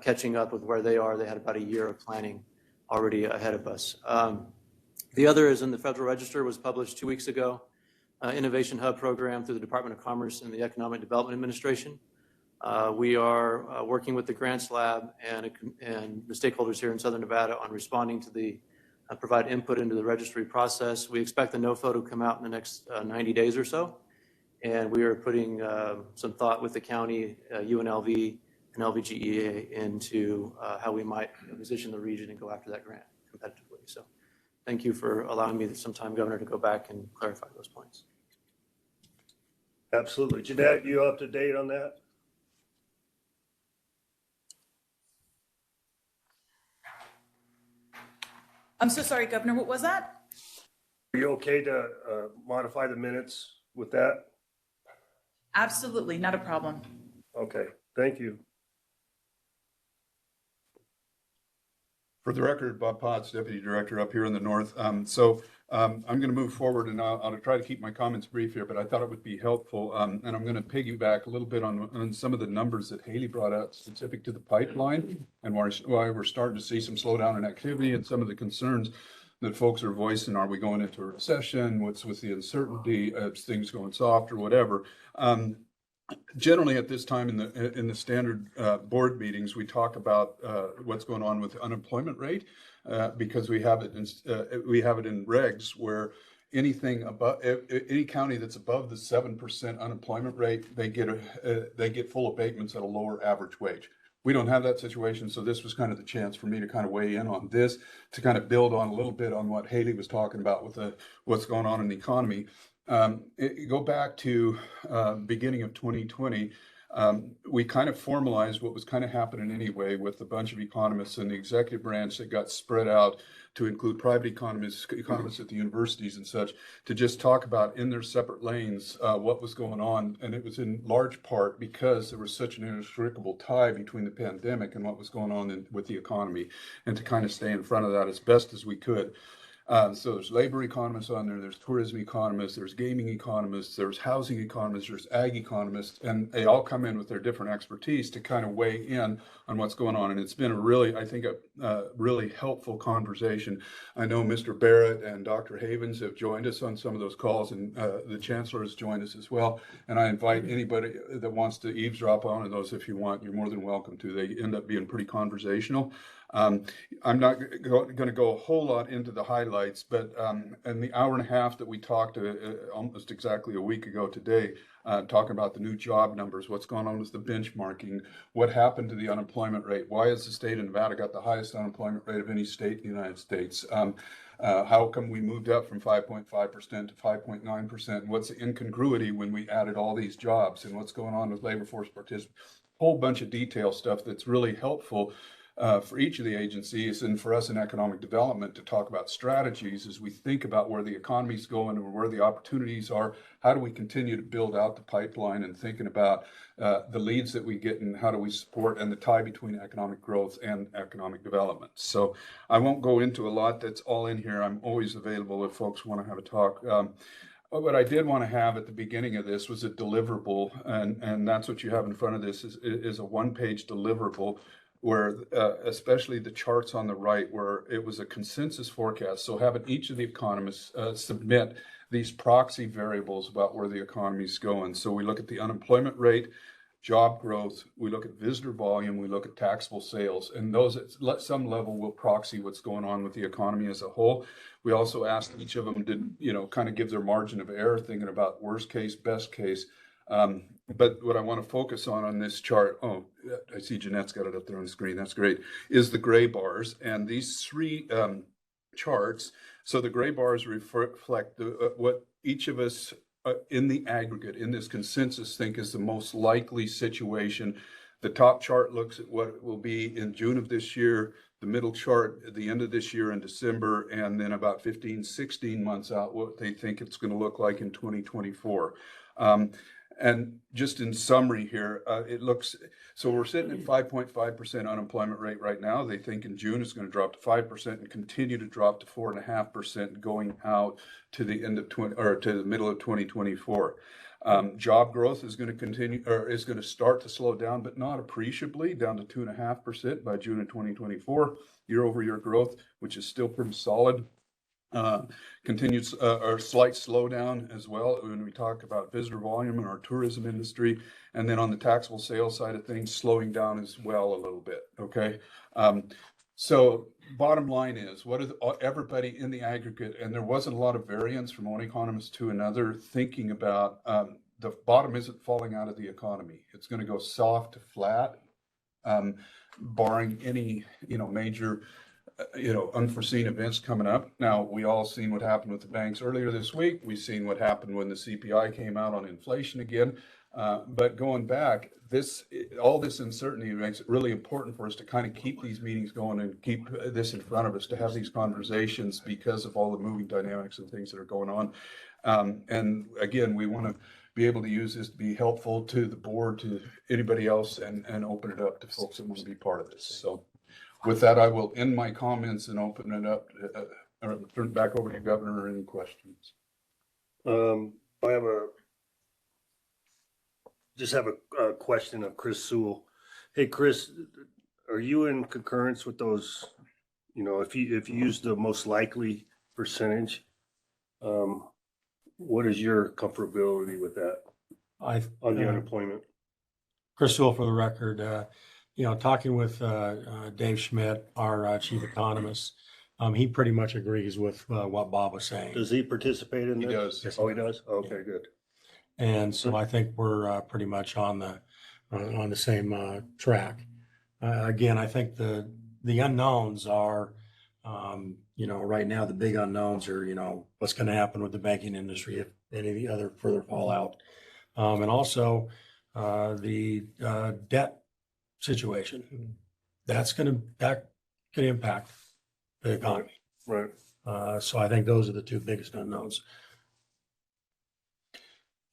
K: catching up with where they are. They had about a year of planning already ahead of us. The other is in the Federal Register, was published 2 weeks ago. Innovation Hub program through the Department of Commerce and the Economic Development Administration. We are working with the Grants Lab and the stakeholders here in Southern Nevada on responding to the provide input into the registry process. We expect the NOFO to come out in the next 90 days or so. And we are putting some thought with the county, UNLV, and LVGEA into how we might position the region and go after that grant competitively. So thank you for allowing me some time, Governor, to go back and clarify those points.
A: Absolutely. Jeanette, you up to date on that?
B: I'm so sorry, Governor, what was that?
A: Are you okay to modify the minutes with that?
B: Absolutely, not a problem.
A: Okay, thank you.
F: For the record, Bob Potts, Deputy Director up here in the north. I'm going to move forward, and I'll try to keep my comments brief here, but I thought it would be helpful. And I'm going to piggyback a little bit on some of the numbers that Hayley brought out specific to the pipeline and why we're starting to see some slowdown in activity and some of the concerns that folks are voicing. Are we going into a recession? What's with the uncertainty? Is things going soft or whatever? Generally, at this time in the standard board meetings, we talk about what's going on with the unemployment rate because we have it in regs where anything above any county that's above the 7% unemployment rate, they get full abatements at a lower average wage. We don't have that situation, so this was kind of the chance for me to kind of weigh in on this, to kind of build on a little bit on what Hayley was talking about with what's going on in the economy. Go back to beginning of 2020, we kind of formalized what was kind of happening anyway with a bunch of economists in the executive branch that got spread out to include private economists at the universities and such, to just talk about in their separate lanes what was going on. And it was in large part because there was such an inextricable tie between the pandemic and what was going on with the economy, and to kind of stay in front of that as best as we could. So there's labor economists on there, there's tourism economists, there's gaming economists, there's housing economists, there's ag economists, and they all come in with their different expertise to kind of weigh in on what's going on. And it's been a really, I think, a really helpful conversation. I know Mr. Barrett and Dr. Havens have joined us on some of those calls, and the Chancellor has joined us as well. And I invite anybody that wants to eavesdrop on those if you want, you're more than welcome to. They end up being pretty conversational. I'm not going to go a whole lot into the highlights, but in the hour and a half that we talked almost exactly a week ago today, talking about the new job numbers, what's going on with the benchmarking, what happened to the unemployment rate, why has the state of Nevada got the highest unemployment rate of any state in the United States, how come we moved up from 5.5% to 5.9%, what's the incongruity when we added all these jobs, and what's going on with labor force participation, whole bunch of detail stuff that's really helpful for each of the agencies and for us in economic development to talk about strategies as we think about where the economy's going and where the opportunities are. How do we continue to build out the pipeline, and thinking about the leads that we get and how do we support, and the tie between economic growth and economic development. So I won't go into a lot that's all in here. I'm always available if folks want to have a talk. What I did want to have at the beginning of this was a deliverable, and that's what you have in front of this is a one-page deliverable, where especially the charts on the right, where it was a consensus forecast. So having each of the economists submit these proxy variables about where the economy is going. So we look at the unemployment rate, job growth, we look at visitor volume, we look at taxable sales, and those at some level will proxy what's going on with the economy as a whole. We also asked each of them to, kind of give their margin of error, thinking about worst case, best case. But what I want to focus on this chart, I see Jeanette's got it up there on the screen, that's great, is the gray bars. And these three charts, so the gray bars reflect what each of us in the aggregate, in this consensus, think is the most likely situation. The top chart looks at what it will be in June of this year. the middle chart at the end of this year in December, and then about 15, 16 months out, what they think it's going to look like in 2024. And just in summary here, it looks, so we're sitting at 5.5% unemployment rate right now. They think in June it's going to drop to 5% and continue to drop to 4.5% going out to the end of to the middle of 2024. Job growth is going to continue, or is going to start to slow down, but not appreciably, down to 2.5% by June of 2024. Year-over-year growth, which is still pretty solid. Continued or slight slowdown as well when we talk about visitor volume in our tourism industry, and then on the taxable sales side of things, slowing down as well a little bit. Okay, so bottom line is, what is everybody in the aggregate, and there wasn't a lot of variance from one economist to another thinking about the bottom isn't falling out of the economy. It's going to go soft to flat, barring any major unforeseen events coming up. Now, we all seen what happened with the banks earlier this week. We've seen what happened when the CPI came out on inflation again. But going back, all this uncertainty makes it really important for us to kind of keep these meetings going and keep this in front of us, to have these conversations because of all the moving dynamics and things that are going on. And again, we want to be able to use this to be helpful to the board, to anybody else, and open it up to folks that want to be part of this. So with that, I will end my comments and open it up, or turn it back over to you, Governor, or any questions.
A: I have a question of Chris Sewell. Hey, Chris, are you in concurrence with those, if you use the most likely percentage, what is your comfortability with that on the unemployment?
M: Chris Sewell, for the record, talking with Dave Schmidt, our chief economist, he pretty much agrees with what Bob was saying.
A: Does he participate in this?
F: He does.
M: Yes,
A: Oh, he does? Okay, good.
M: And so I think we're pretty much on the same track. Again, I think the unknowns are, right now the big unknowns are, what's going to happen with the banking industry if any of the other further fallout, and also the debt situation. That could impact the economy.
A: Right.
M: So I think those are the two biggest unknowns.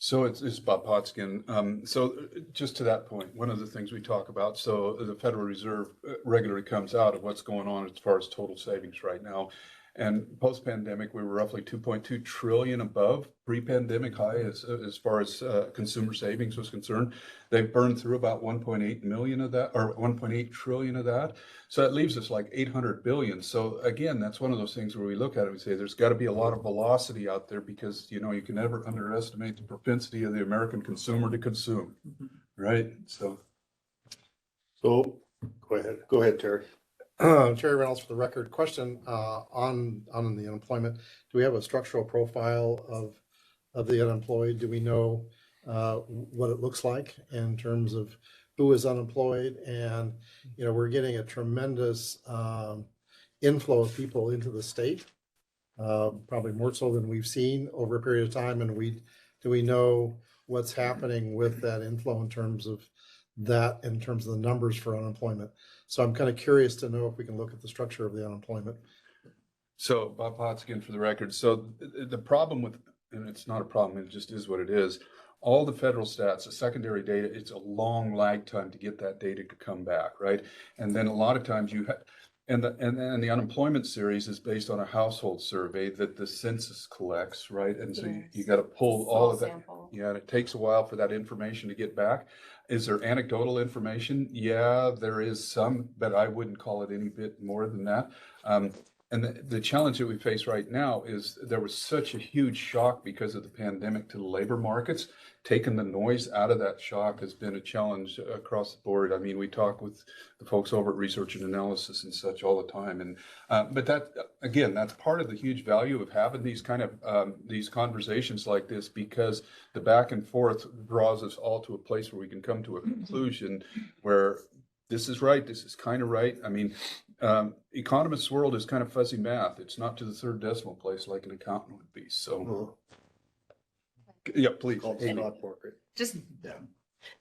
F: So it's Bob Potts again. So just to that point, one of the things we talk about, so the Federal Reserve regularly comes out of what's going on as far as total savings right now. And post-pandemic, we were roughly 2.2 trillion above pre-pandemic high as far as consumer savings was concerned. They've burned through about 1.8 million of that, or 1.8 trillion of that. So that leaves us like 800 billion. So again, that's one of those things where we look at it and we say there's got to be a lot of velocity out there, because you can never underestimate the propensity of the American consumer to consume, right? So
A: go ahead, Terry.
N: Terry Reynolds, for the record. Question on the unemployment. Do we have a structural profile of the unemployed? Do we know what it looks like in terms of who is unemployed? And we're getting a tremendous inflow of people into the state, probably more so than we've seen over a period of time. And do we know what's happening with that inflow in terms of the numbers for unemployment? So I'm kind of curious to know if we can look at the structure of the unemployment.
F: So Bob Potts again, for the record. So the problem with, and it's not a problem, it just is what it is. All the federal stats, the secondary data, it's a long lag time to get that data to come back, right? And then a lot of times and the unemployment series is based on a household survey that the census collects, right? And so you got to pull all of that.
J: Sample.
F: Yeah, and it takes a while for that information to get back. Is there anecdotal information? Yeah, there is some, but I wouldn't call it any bit more than that. And the challenge that we face right now is there was such a huge shock because of the pandemic to the labor markets. Taking the noise out of that shock has been a challenge across the board. I mean, we talk with the folks over at Research and Analysis and such all the time. And but that, again, that's part of the huge value of having these kind of these conversations like this, because the back and forth draws us all to a place where we can come to a conclusion where this is right, this is kind of right. I mean, economist's world is kind of fuzzy math. It's not to the third decimal place like an accountant would be. So, yeah, please.
A: Stock market.
J: Just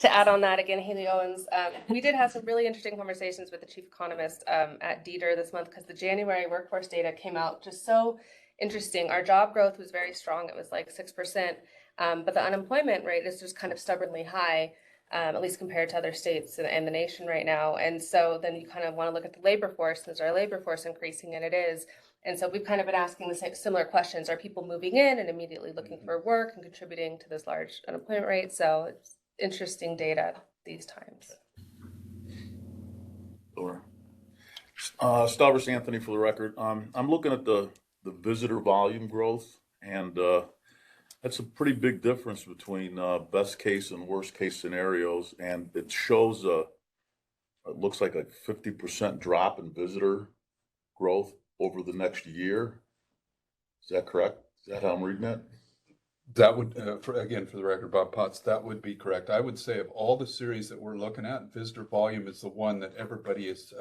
J: To add on that, again, Hayley Owens, we did have some really interesting conversations with the chief economist at Dieter this month because the January workforce data came out just so interesting. Our job growth was very strong. It was like 6%, but the unemployment rate is just kind of stubbornly high, at least compared to other states and the nation right now. And so then you kind of want to look at the labor force. Is our labor force increasing? And it is. And so we've kind of been asking the same similar questions. Are people moving in and immediately looking for work and contributing to this large unemployment rate? So it's interesting data these times.
C: Sure. Stavros Anthony for the record. I'm looking at the visitor volume growth, and that's a pretty big difference between best case and worst case scenarios. And it shows it looks like a 50% drop in visitor growth over the next year. Is that correct? Is that how I'm reading it?
F: That would, for the record, Bob Potts, that would be correct. I would say of all the series that we're looking at, visitor volume is the one that everybody is,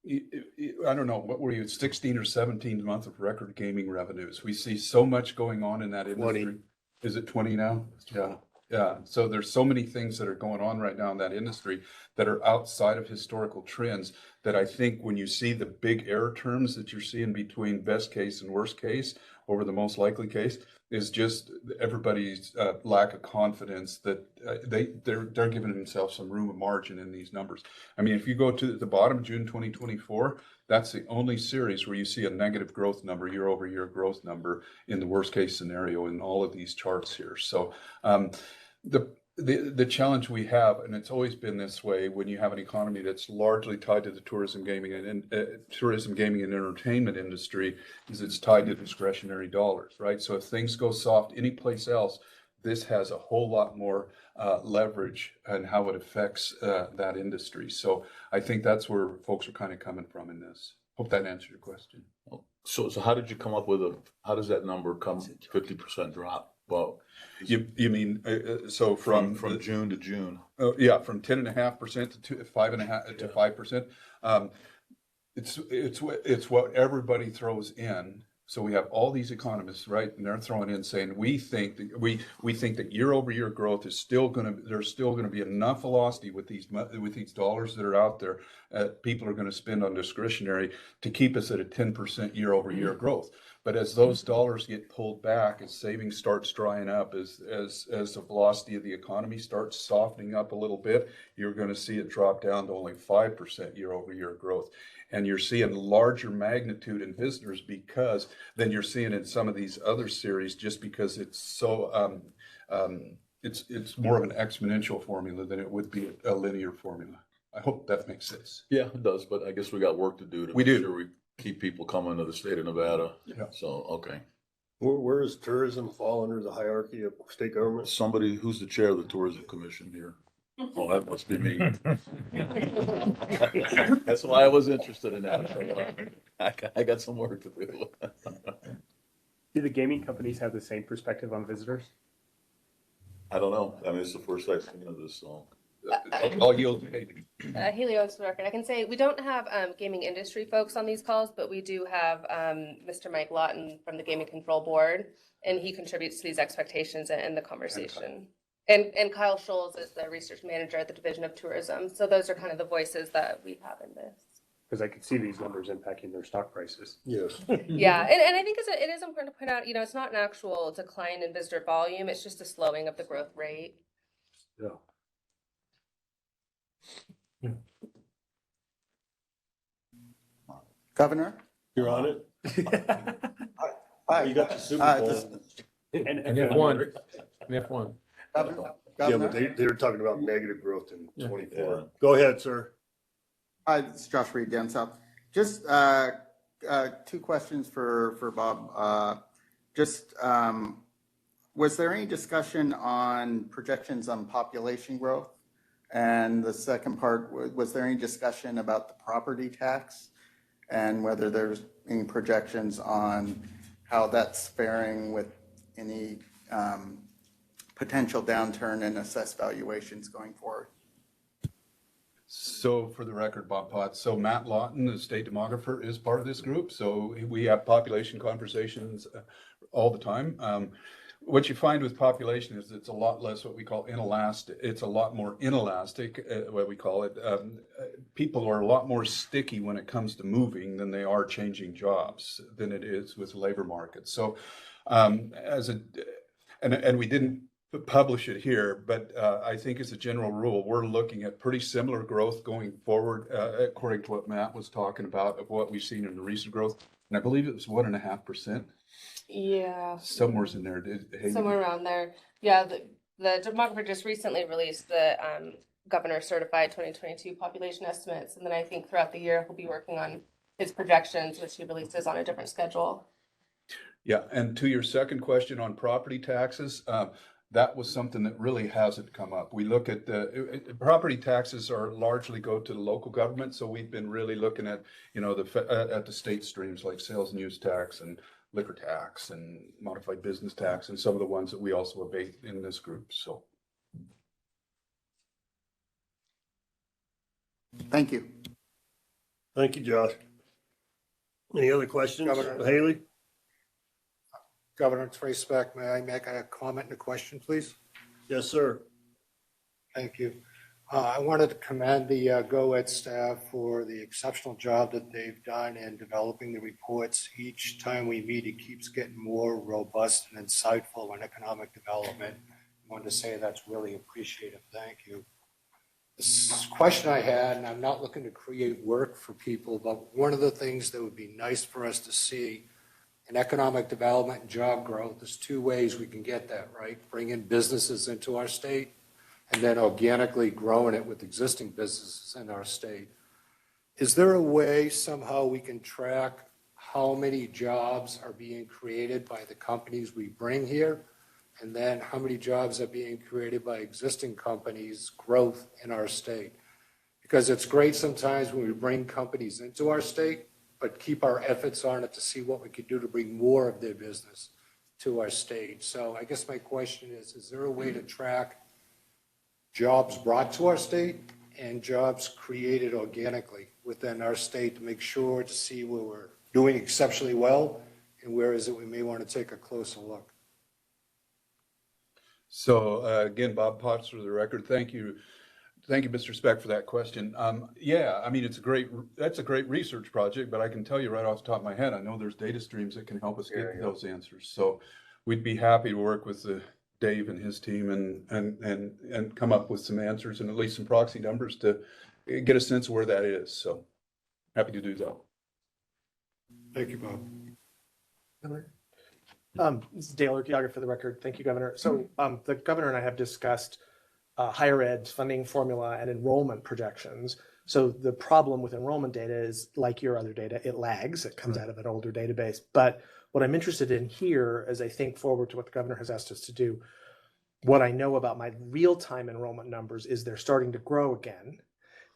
F: I don't know, what were you, 16 or 17 month of record gaming revenues. We see so much going on in that industry.
A: 20.
F: Is it 20 now? Yeah. Yeah. So there's so many things that are going on right now in that industry that are outside of historical trends that I think when you see the big error terms that you're seeing between best case and worst case over the most likely case is just everybody's lack of confidence that they're giving themselves some room of margin in these numbers. I mean, if you go to the bottom, June 2024, that's the only series where you see a negative growth number, year over year growth number in the worst case scenario in all of these charts here. So the challenge we have, and it's always been this way when you have an economy that's largely tied to the tourism, gaming, and entertainment industry, is it's tied to discretionary dollars, right? So if things go soft anyplace else, this has a whole lot more leverage and how it affects that industry. So I think that's where folks are kind of coming from in this. Hope that answered your question.
C: So how did you come up with how does that number come 50% drop? Well,
F: you mean so from
C: June to June?
F: Oh yeah, from 10.5% to 5.5% to 5%. It's what everybody throws in. So we have all these economists, right, and they're throwing in saying we think that year over year growth is there's still gonna be enough velocity with these dollars that are out there. People are going to spend on discretionary to keep us at a 10% year over year growth. But as those dollars get pulled back, as savings starts drying up, as the velocity of the economy starts softening up a little bit, you're going to see it drop down to only 5% year over year growth. And you're seeing larger magnitude in visitors because than you're seeing in some of these other series, just because it's so it's more of an exponential formula than it would be a linear formula. I hope that makes sense.
C: Yeah, it does, but I guess we got work to do to make sure we keep people coming to the state of Nevada.
F: Yeah.
C: So, okay.
A: Where does tourism fall under the hierarchy of state government?
C: Somebody who's the chair of the tourism commission here. Oh, that must be me. That's why I was interested in that. I got some work to do.
H: Do the gaming companies have the same perspective on visitors?
C: I don't know. I mean, it's the first I've seen of this, so.
F: I'll yield.
J: Hayley Owens for the record. I can say we don't have gaming industry folks on these calls, but we do have Mr. Mike Lawton from the Gaming Control Board, and he contributes to these expectations and the conversation. And Kyle Scholes is the research manager at the Division of Tourism. So those are kind of the voices that we have in this.
H: Because I could see these numbers impacting their stock prices.
A: Yes.
J: Yeah, and I think it is important to point out, it's not an actual decline in visitor volume. It's just a slowing of the growth rate.
H: Yeah.
D: Governor?
A: You're on it?
D: Hi.
A: You got the Super Bowl.
G: And F1. And F1.
D: Governor?
A: Yeah, but they were talking about negative growth in 24. Go ahead, sir.
D: Hi, this is Josh Reed down south. Just two questions for Bob. Was there any discussion on projections on population growth? And the second part, was there any discussion about the property tax and whether there's any projections on how that's faring with any potential downturn in assessed valuations going forward?
F: So for the record, Bob Potts, so Matt Lawton, the state demographer, is part of this group. So we have population conversations all the time. what you find with population is it's a lot less what we call inelastic. It's a lot more inelastic, what we call it. People are a lot more sticky when it comes to moving than they are changing jobs than it is with labor markets. So and we didn't publish it here, but I think as a general rule, we're looking at pretty similar growth going forward, according to what Matt was talking about, of what we've seen in the recent growth. And I believe it was 1.5%.
J: Yeah.
F: Somewhere's in there.
J: Somewhere around there. Yeah, the demographer just recently released the governor certified 2022 population estimates. And then I think throughout the year, he'll be working on his projections, which he releases on a different schedule.
F: Yeah, and to your second question on property taxes, that was something that really hasn't come up. We look at property taxes are largely go to the local government. So we've been really looking at, at the state streams like sales and use tax and liquor tax and modified business tax and some of the ones that we also abate in this group. So.
D: Thank you.
A: Thank you, Josh. Any other questions?
O: Governor.
A: Hayley?
O: Governor, it's Ray Speck. May I make a comment and a question, please?
A: Yes, sir.
O: Thank you. I wanted to commend the GOED staff for the exceptional job that they've done in developing the reports. Each time we meet, it keeps getting more robust and insightful on economic development. I wanted to say that's really appreciative. Thank you. This question I had, and I'm not looking to create work for people, but one of the things that would be nice for us to see in economic development and job growth, there's two ways we can get that, right? Bring in businesses into our state and then organically growing it with existing businesses in our state. Is there a way somehow we can track how many jobs are being created by the companies we bring here? And then how many jobs are being created by existing companies' growth in our state? Because it's great sometimes when we bring companies into our state, but keep our efforts on it to see what we could do to bring more of their business to our state. So I guess my question is there a way to track jobs brought to our state and jobs created organically within our state to make sure to see where we're doing exceptionally well and where is it we may want to take a closer look?
F: So again, Bob Potts for the record. Thank you. Thank you, Mr. Speck, for that question. Yeah, I mean, that's a great research project, but I can tell you right off the top of my head, I know there's data streams that can help us get those answers. So we'd be happy to work with Dave and his team and come up with some answers and at least some proxy numbers to get a sense of where that is. So happy to do that.
O: Thank you, Bob.
E: This is Dale Urquiaga for the record. Thank you, Governor. So the governor and I have discussed higher ed funding formula and enrollment projections. So the problem with enrollment data is like your other data, it lags, it comes out of an older database. But what I'm interested in here, as I think forward to what the governor has asked us to do, what I know about my real-time enrollment numbers is they're starting to grow again.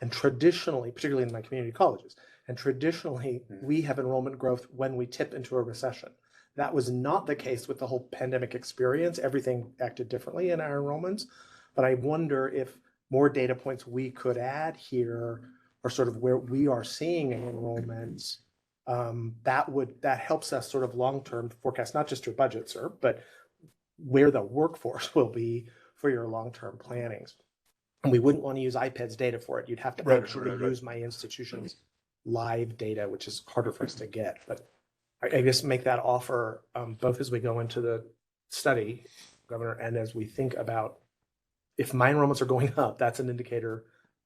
E: And traditionally, particularly in my community colleges, and traditionally we have enrollment growth when we tip into a recession. That was not the case with the whole pandemic experience. Everything acted differently in our enrollments. But I wonder if more data points we could add here are sort of where we are seeing enrollments. That helps us sort of long-term forecast, not just your budget, sir, but where the workforce will be for your long-term plannings. And we wouldn't want to use iPad's data for it. You'd have to actually use my institution's live data, which is harder for us to get. But I guess make that offer both as we go into the study, Governor, and as we think about if my enrollments are going up, that's an indicator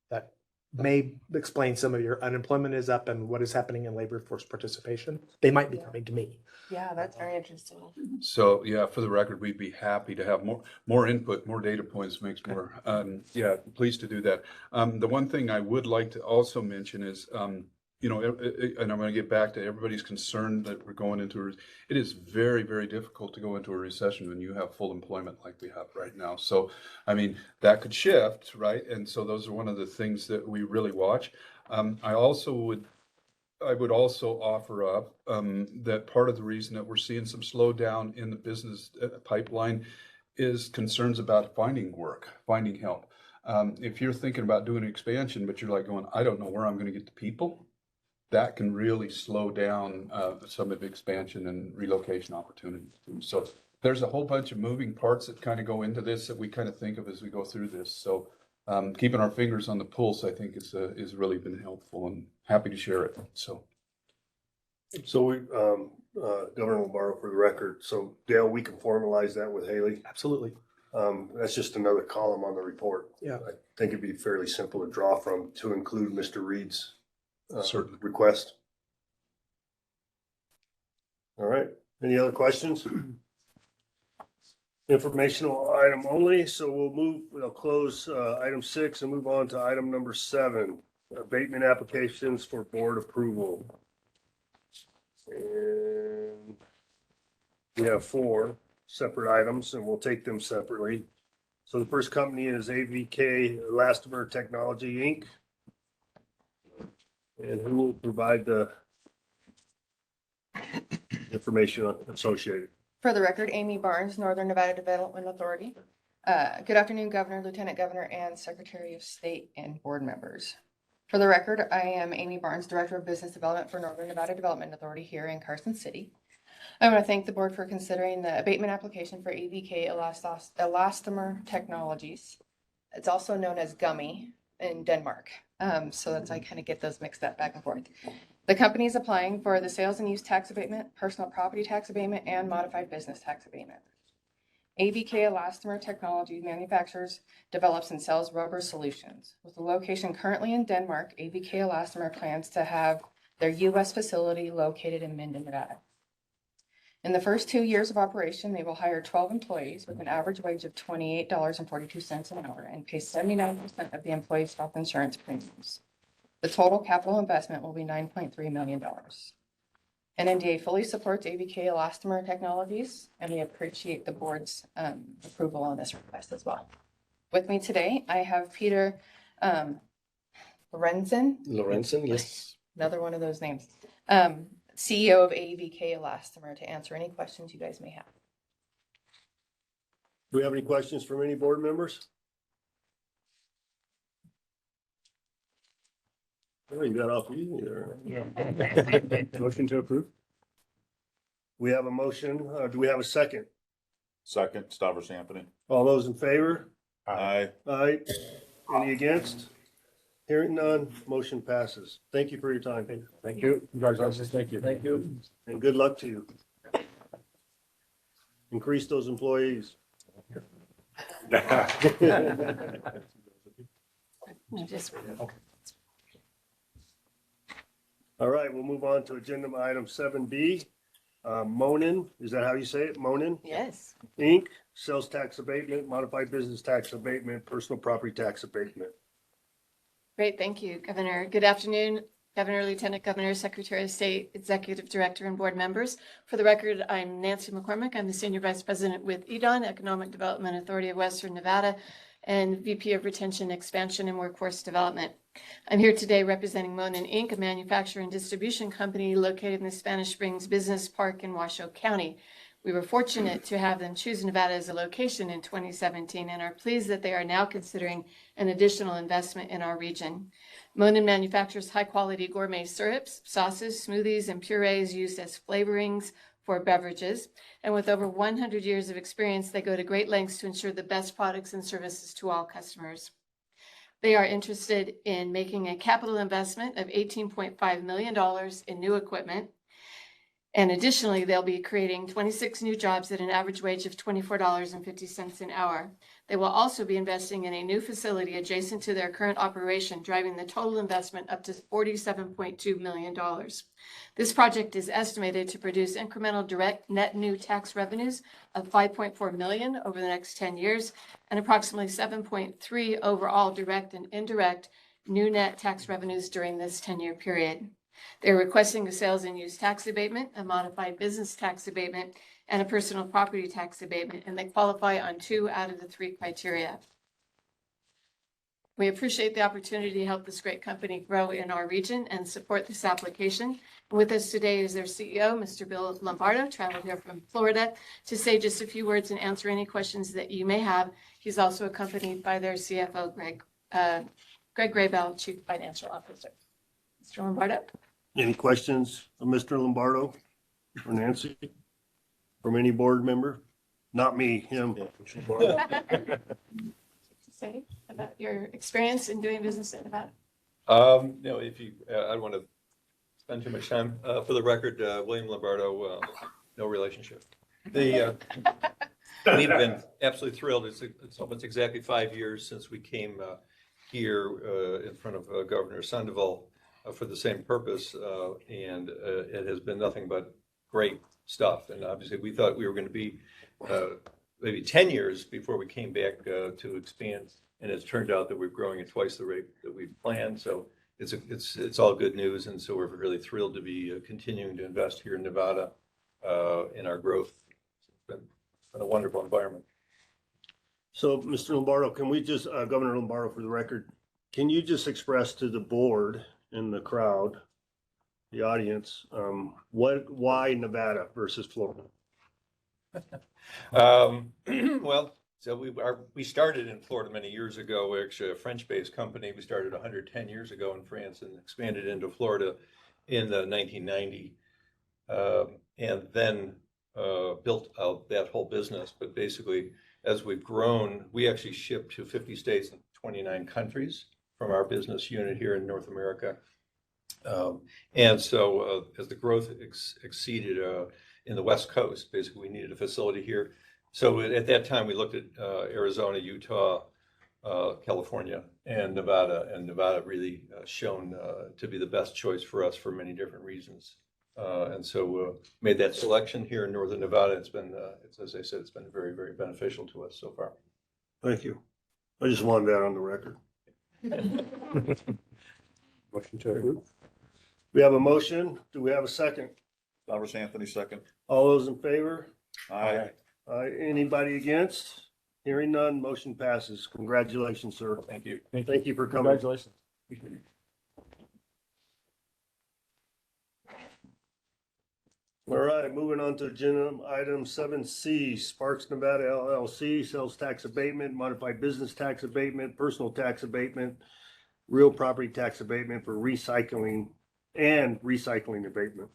E: that may explain some of your unemployment is up and what is happening in labor force participation. They might be coming to me.
J: Yeah, that's very interesting.
F: So yeah, for the record, we'd be happy to have more input, more data points makes more, yeah, pleased to do that. The one thing I would like to also mention is, and I'm going to get back to everybody's concern that we're going into, it is very, very difficult to go into a recession when you have full employment like we have right now. So, I mean, that could shift, right? And so those are one of the things that we really watch. I would also offer up that part of the reason that we're seeing some slowdown in the business pipeline is concerns about finding work, finding help. If you're thinking about doing an expansion, but you're like going, I don't know where I'm going to get the people, that can really slow down some of the expansion and relocation opportunities. So there's a whole bunch of moving parts that kind of go into this that we kind of think of as we go through this. So keeping our fingers on the pulse, I think is really been helpful, and happy to share it. So
A: we, Governor Lombardo, for the record, so Dale, we can formalize that with Hayley.
E: Absolutely.
A: That's just another column on the report.
E: Yeah.
A: I think it'd be fairly simple to draw from to include Mr. Reed's
F: Certainly.
A: request. All right. Any other questions? Informational item only. So we'll close item 6 and move on to item number 7, abatement applications for board approval. And we have 4 separate items and we'll take them separately. So the first company is AVK Elastomer Technology, Inc. And who will provide the information associated?
P: For the record, Amy Barnes, Northern Nevada Development Authority. Good afternoon, Governor, Lieutenant Governor, and Secretary of State and board members. For the record, I am Amy Barnes, Director of Business Development for Northern Nevada Development Authority here in Carson City. I want to thank the board for considering the abatement application for AVK Elastomer Technologies. It's also known as Gummy in Denmark. So that's, I kind of get those mixed up back and forth. The company is applying for the sales and use tax abatement, personal property tax abatement, and modified business tax abatement. AVK Elastomer Technology manufactures, develops, and sells rubber solutions. With a location currently in Denmark, AVK Elastomer plans to have their U.S. facility located in Minden, Nevada. In the first 2 years of operation, they will hire 12 employees with an average wage of $28.42 an hour and pay 79% of the employees' health insurance premiums. The total capital investment will be $9.3 million. NNDA fully supports AVK Elastomer Technologies, and we appreciate the board's approval on this request as well. With me today, I have Peter Lorenzen.
E: Lorenzen, yes.
P: Another one of those names. CEO of AVK Elastomer, to answer any questions you guys may have.
A: Do we have any questions from any board members? Oh, you got off easy there.
H: Motion to approve?
A: We have a motion. Do we have a second?
C: Second, Stavros Anthony.
A: All those in favor?
C: Aye.
A: Aye. Any against? Hearing none, motion passes. Thank you for your time.
H: Thank you. Congratulations. Thank you. Thank you.
A: And good luck to you. Increase those employees. All right, we'll move on to agenda item 7B. Monin, is that how you say it? Monin?
P: Yes.
A: Inc., sales tax abatement, modified business tax abatement, personal property tax abatement.
P: Great, thank you, Governor. Good afternoon, Governor, Lieutenant Governor, Secretary of State, Executive Director, and board members. For the record, I'm Nancy McCormick. I'm the Senior Vice President with EDON, Economic Development Authority of Western Nevada, and VP of Retention, Expansion, and Workforce Development. I'm here today representing Monin Inc., a manufacturer and distribution company located in the Spanish Springs Business Park in Washoe County. We were fortunate to have them choose Nevada as a location in 2017 and are pleased that they are now considering an additional investment in our region. Monin manufactures high-quality gourmet syrups, sauces, smoothies, and purees used as flavorings for beverages. And with over 100 years of experience, they go to great lengths to ensure the best products and services to all customers. They are interested in making a capital investment of $18.5 million in new equipment. And additionally, they'll be creating 26 new jobs at an average wage of $24.50 an hour. They will also be investing in a new facility adjacent to their current operation, driving the total investment up to $47.2 million. This project is estimated to produce incremental direct net new tax revenues of $5.4 million over the next 10 years and approximately $7.3 overall direct and indirect new net tax revenues during this 10-year period. They're requesting a sales and use tax abatement, a modified business tax abatement, and a personal property tax abatement, and they qualify on 2 out of the 3 criteria. We appreciate the opportunity to help this great company grow in our region and support this application. With us today is their CEO, Mr. Bill Lombardo, traveled here from Florida to say just a few words and answer any questions that you may have. He's also accompanied by their CFO, Greg Graybell, Chief Financial Officer. Mr. Lombardo.
A: Any questions of Mr. Lombardo or Nancy from any board member? Not me, him.
P: Say about your experience in doing business in Nevada.
Q: If you, I don't want to spend too much time. For the record, William Lombardo, no relationship. We've been absolutely thrilled. It's almost exactly 5 years since we came here in front of Governor Sandoval for the same purpose, and it has been nothing but great stuff. And obviously, we thought we were going to be maybe 10 years before we came back to expand, and it's turned out that we're growing at twice the rate that we planned. So it's all good news, and so we're really thrilled to be continuing to invest here in Nevada in our growth. It's been a wonderful environment.
A: So, Mr. Lombardo, can we just, Governor Lombardo, for the record, can you just express to the board and the crowd, the audience, why Nevada versus Florida?
Q: Well, so we started in Florida many years ago. We're actually a French-based company. We started 110 years ago in France and expanded into Florida in 1990, and then built out that whole business. But basically, as we've grown, we actually ship to 50 states and 29 countries from our business unit here in North America. And so as the growth exceeded in the West Coast, basically we needed a facility here. So at that time, we looked at Arizona, Utah, California, and Nevada really shown to be the best choice for us for many different reasons. And so made that selection here in Northern Nevada. It's been, as I said, it's been very, very beneficial to us so far.
A: Thank you. I just wanted that on the record.
C: Motion to approve.
A: We have a motion. Do we have a second?
C: Starbus Anthony, second.
A: All those in favor?
C: Aye.
A: Anybody against? Hearing none, motion passes. Congratulations, sir.
C: Thank you.
A: Thank you for coming.
G: Congratulations.
A: All right, moving on to agenda item 7C, Sparks Nevada LLC, sales tax abatement, modified business tax abatement, personal tax abatement, real property tax abatement for recycling and recycling abatement.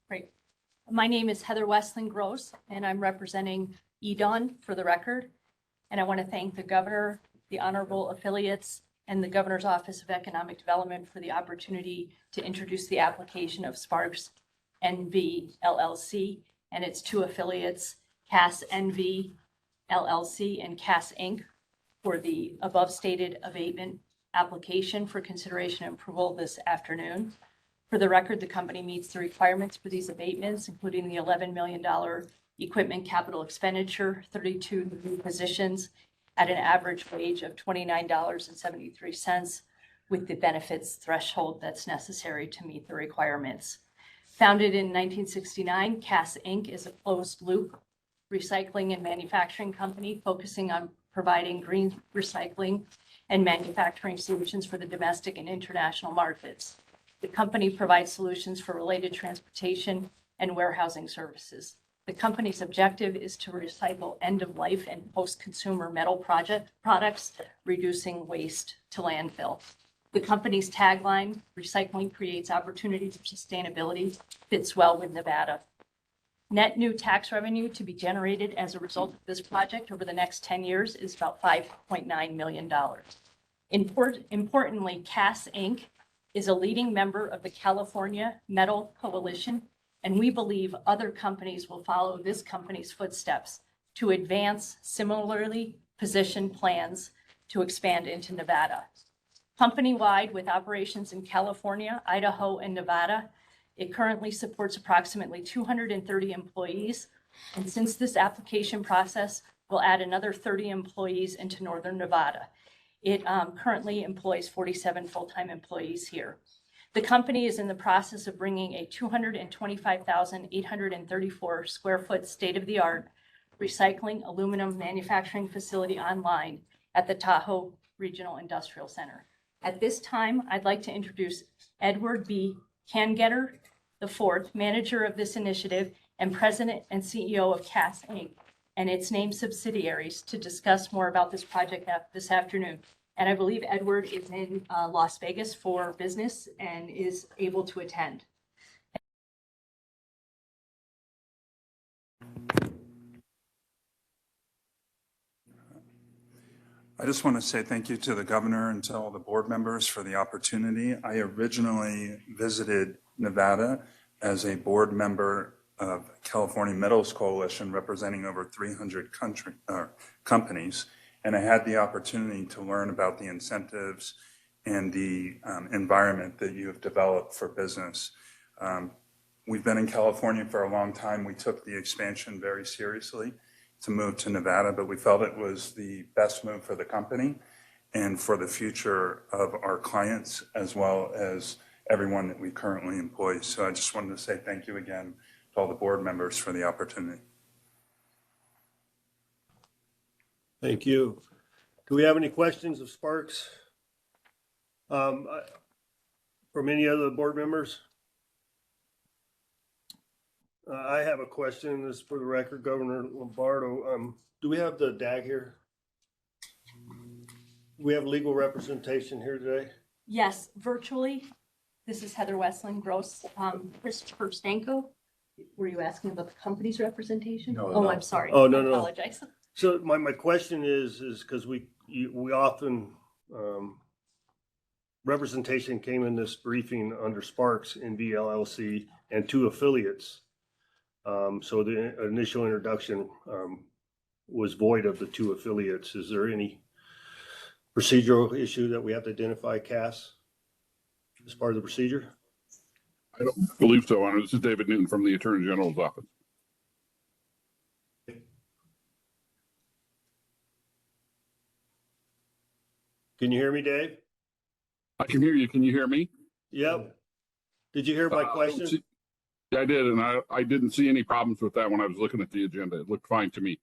R: Great. My name is Heather Westling Gross, and I'm representing EDON for the record. And I want to thank the governor, the honorable affiliates, and the Governor's Office of Economic Development for the opportunity to introduce the application of Sparks NV LLC and its two affiliates, CAS NV LLC and CAS Inc. for the above stated abatement application for consideration and approval this afternoon. For the record, the company meets the requirements for these abatements, including the $11 million equipment capital expenditure, 32 new positions at an average wage of $29.73 with the benefits threshold that's necessary to meet the requirements. Founded in 1969, CAS Inc. is a closed-loop recycling and manufacturing company focusing on providing green recycling and manufacturing solutions for the domestic and international markets. The company provides solutions for related transportation and warehousing services. The company's objective is to recycle end-of-life and post-consumer metal products, reducing waste to landfill. The company's tagline, "Recycling creates opportunities for sustainability," fits well with Nevada. Net new tax revenue to be generated as a result of this project over the next 10 years is about $5.9 million. Importantly, CAS Inc. is a leading member of the California Metal Coalition, and we believe other companies will follow this company's footsteps to advance similarly positioned plans to expand into Nevada. Company-wide, with operations in California, Idaho, and Nevada, it currently supports approximately 230 employees. And since this application process will add another 30 employees into Northern Nevada, it currently employs 47 full-time employees here. The company is in the process of bringing a 225,834 square foot state-of-the-art recycling aluminum manufacturing facility online at the Tahoe Regional Industrial Center. At this time, I'd like to introduce Edward B. Cangetter IV, manager of this initiative and president and CEO of CAS Inc. and its named subsidiaries, to discuss more about this project this afternoon. And I believe Edward is in Las Vegas for business and is able to attend.
S: I just want to say thank you to the governor and to all the board members for the opportunity. I originally visited Nevada as a board member of California Metals Coalition representing over 300 companies. And I had the opportunity to learn about the incentives and the environment that you have developed for business. We've been in California for a long time. We took the expansion very seriously to move to Nevada, but we felt it was the best move for the company and for the future of our clients, as well as everyone that we currently employ. So I just wanted to say thank you again to all the board members for the opportunity.
A: Thank you. Do we have any questions of Sparks? From any other board members? I have a question. This is for the record, Governor Lombardo. Do we have the DAG here? We have legal representation here today?
R: Yes, virtually. This is Heather Westland Gross. Christopher Stanko, were you asking about the company's representation?
A: No,
R: Oh,
A: no.
R: I'm sorry.
A: Oh, no,
R: I
A: no.
R: apologize.
A: So my question is because we often, representation came in this briefing under Sparks in VLLC and 2 affiliates. So the initial introduction was void of the 2 affiliates. Is there any procedural issue that we have to identify CAS as part of the procedure?
T: I don't believe so, Honor. This is David Newton from the Attorney General's office.
A: Can you hear me, Dave?
T: I can hear you. Can you hear me?
A: Yep. Did you hear my question?
T: Yeah, I did, and I didn't see any problems with that when I was looking at the agenda. It looked fine to me.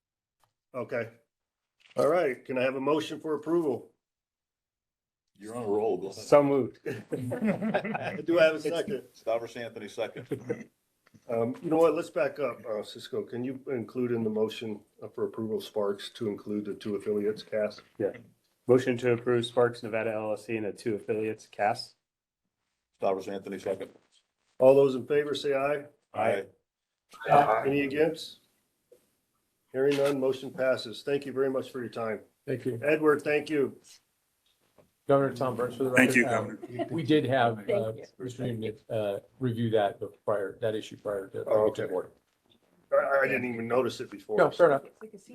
A: Okay. All right. Can I have a motion for approval?
C: You're on a roll. Go ahead.
H: So moved.
A: Do I have a second?
C: Stavros Anthony, second.
A: You know what? Let's back up. Cisco, can you include in the motion for approval Sparks to include the 2 affiliates, CAS?
H: Yeah. Motion to approve Sparks Nevada LLC and the 2 affiliates, CAS.
C: Stavros Anthony, second.
A: All those in favor say aye.
C: Aye.
A: Any against? Hearing none, motion passes. Thank you very much for your time.
G: Thank you.
A: Edward, thank you.
G: Governor Tom Burns for the record.
S: Thank you, Governor.
G: We did have,
R: Thank you.
G: Mr. Newton, review that that issue prior to.
A: Okay. I didn't even notice it before.
G: No, fair enough.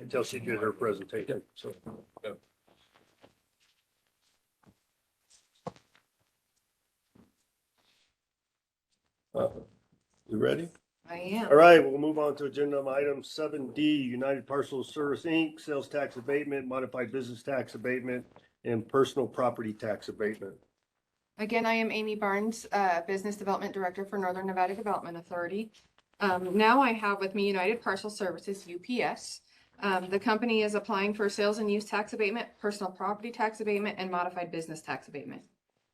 A: Until she did her presentation, so. You ready?
P: I am.
A: All right, we'll move on to agenda item 7D, United Parcel Service, Inc., sales tax abatement, modified business tax abatement, and personal property tax abatement.
U: Again, I am Amy Barnes, Business Development Director for Northern Nevada Development Authority. Now I have with me United Parcel Services, UPS. The company is applying for sales and use tax abatement, personal property tax abatement, and modified business tax abatement.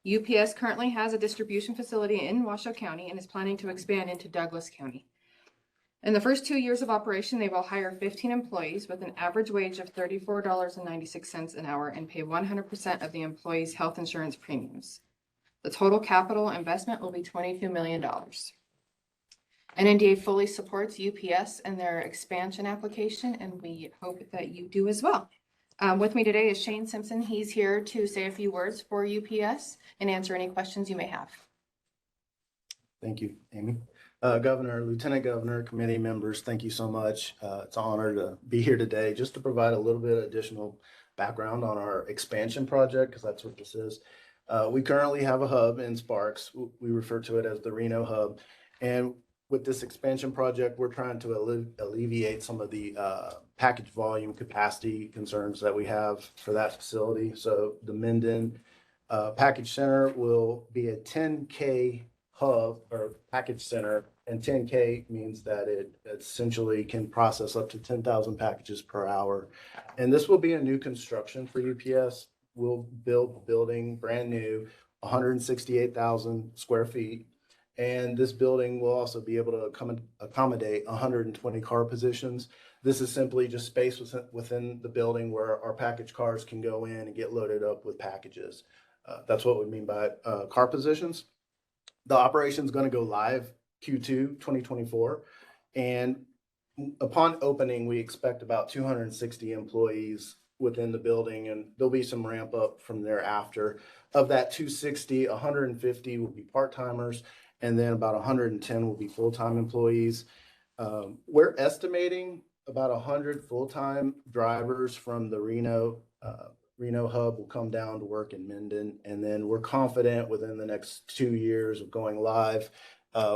U: UPS currently has a distribution facility in Washoe County and is planning to expand into Douglas County. In the first 2 years of operation, they will hire 15 employees with an average wage of $34.96 an hour and pay 100% of the employees' health insurance premiums. The total capital investment will be $22 million. NNDA fully supports UPS and their expansion application, and we hope that you do as well. With me today is Shane Simpson. He's here to say a few words for UPS and answer any questions you may have.
V: Thank you, Amy. Governor, Lieutenant Governor, committee members, thank you so much. It's an honor to be here today just to provide a little bit of additional background on our expansion project, because that's what this is. We currently have a hub in Sparks. We refer to it as the Reno hub. And with this expansion project, we're trying to alleviate some of the package volume capacity concerns that we have for that facility. So the Minden Package Center will be a 10K hub or package center, and 10K means that it essentially can process up to 10,000 packages per hour. And this will be a new construction for UPS. We'll build the building brand new, 168,000 square feet. And this building will also be able to accommodate 120 car positions. This is simply just space within the building where our package cars can go in and get loaded up with packages. That's what we mean by car positions. The operation is going to go live Q2 2024. And upon opening, we expect about 260 employees within the building, and there'll be some ramp up from thereafter. Of that 260, 150 will be part-timers, and then about 110 will be full-time employees. We're estimating about 100 full-time drivers from the Reno hub will come down to work in Minden, and then we're confident within the next 2 years of going live,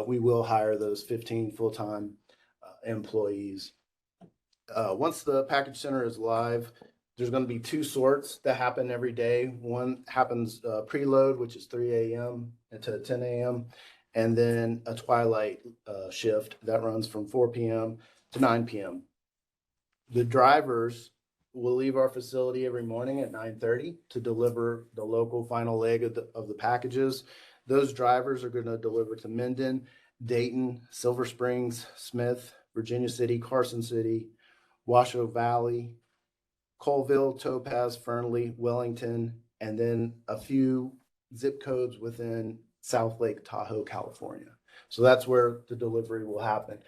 V: we will hire those 15 full-time employees. Once the package center is live, there's going to be 2 sorts that happen every day. One happens preload, which is 3 a.m. to 10 a.m., and then a twilight shift that runs from 4 p.m. to 9 p.m. The drivers will leave our facility every morning at 9:30 to deliver the local final leg of the packages. Those drivers are going to deliver to Minden, Dayton, Silver Springs, Smith, Virginia City, Carson City, Washoe Valley, Colville, Topaz, Fernley, Wellington, and then a few zip codes within South Lake Tahoe, California. So that's where the delivery will happen.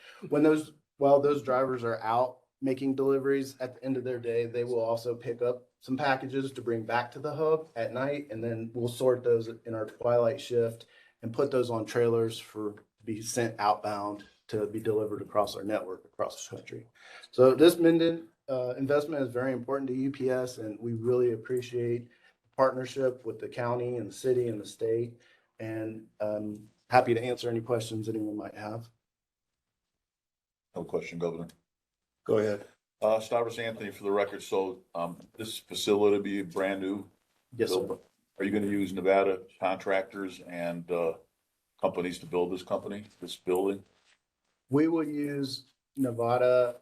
V: While those drivers are out making deliveries at the end of their day, they will also pick up some packages to bring back to the hub at night, and then we'll sort those in our twilight shift and put those on trailers to be sent outbound to be delivered across our network across the country. So this Minden investment is very important to UPS, and we really appreciate the partnership with the county and the city and the state, and happy to answer any questions anyone might have.
C: No question, Governor.
A: Go ahead.
C: Stavros Anthony for the record. So this facility will be brand new?
V: Yes, sir.
C: Are you going to use Nevada contractors and companies to build this building?
V: We will use Nevada,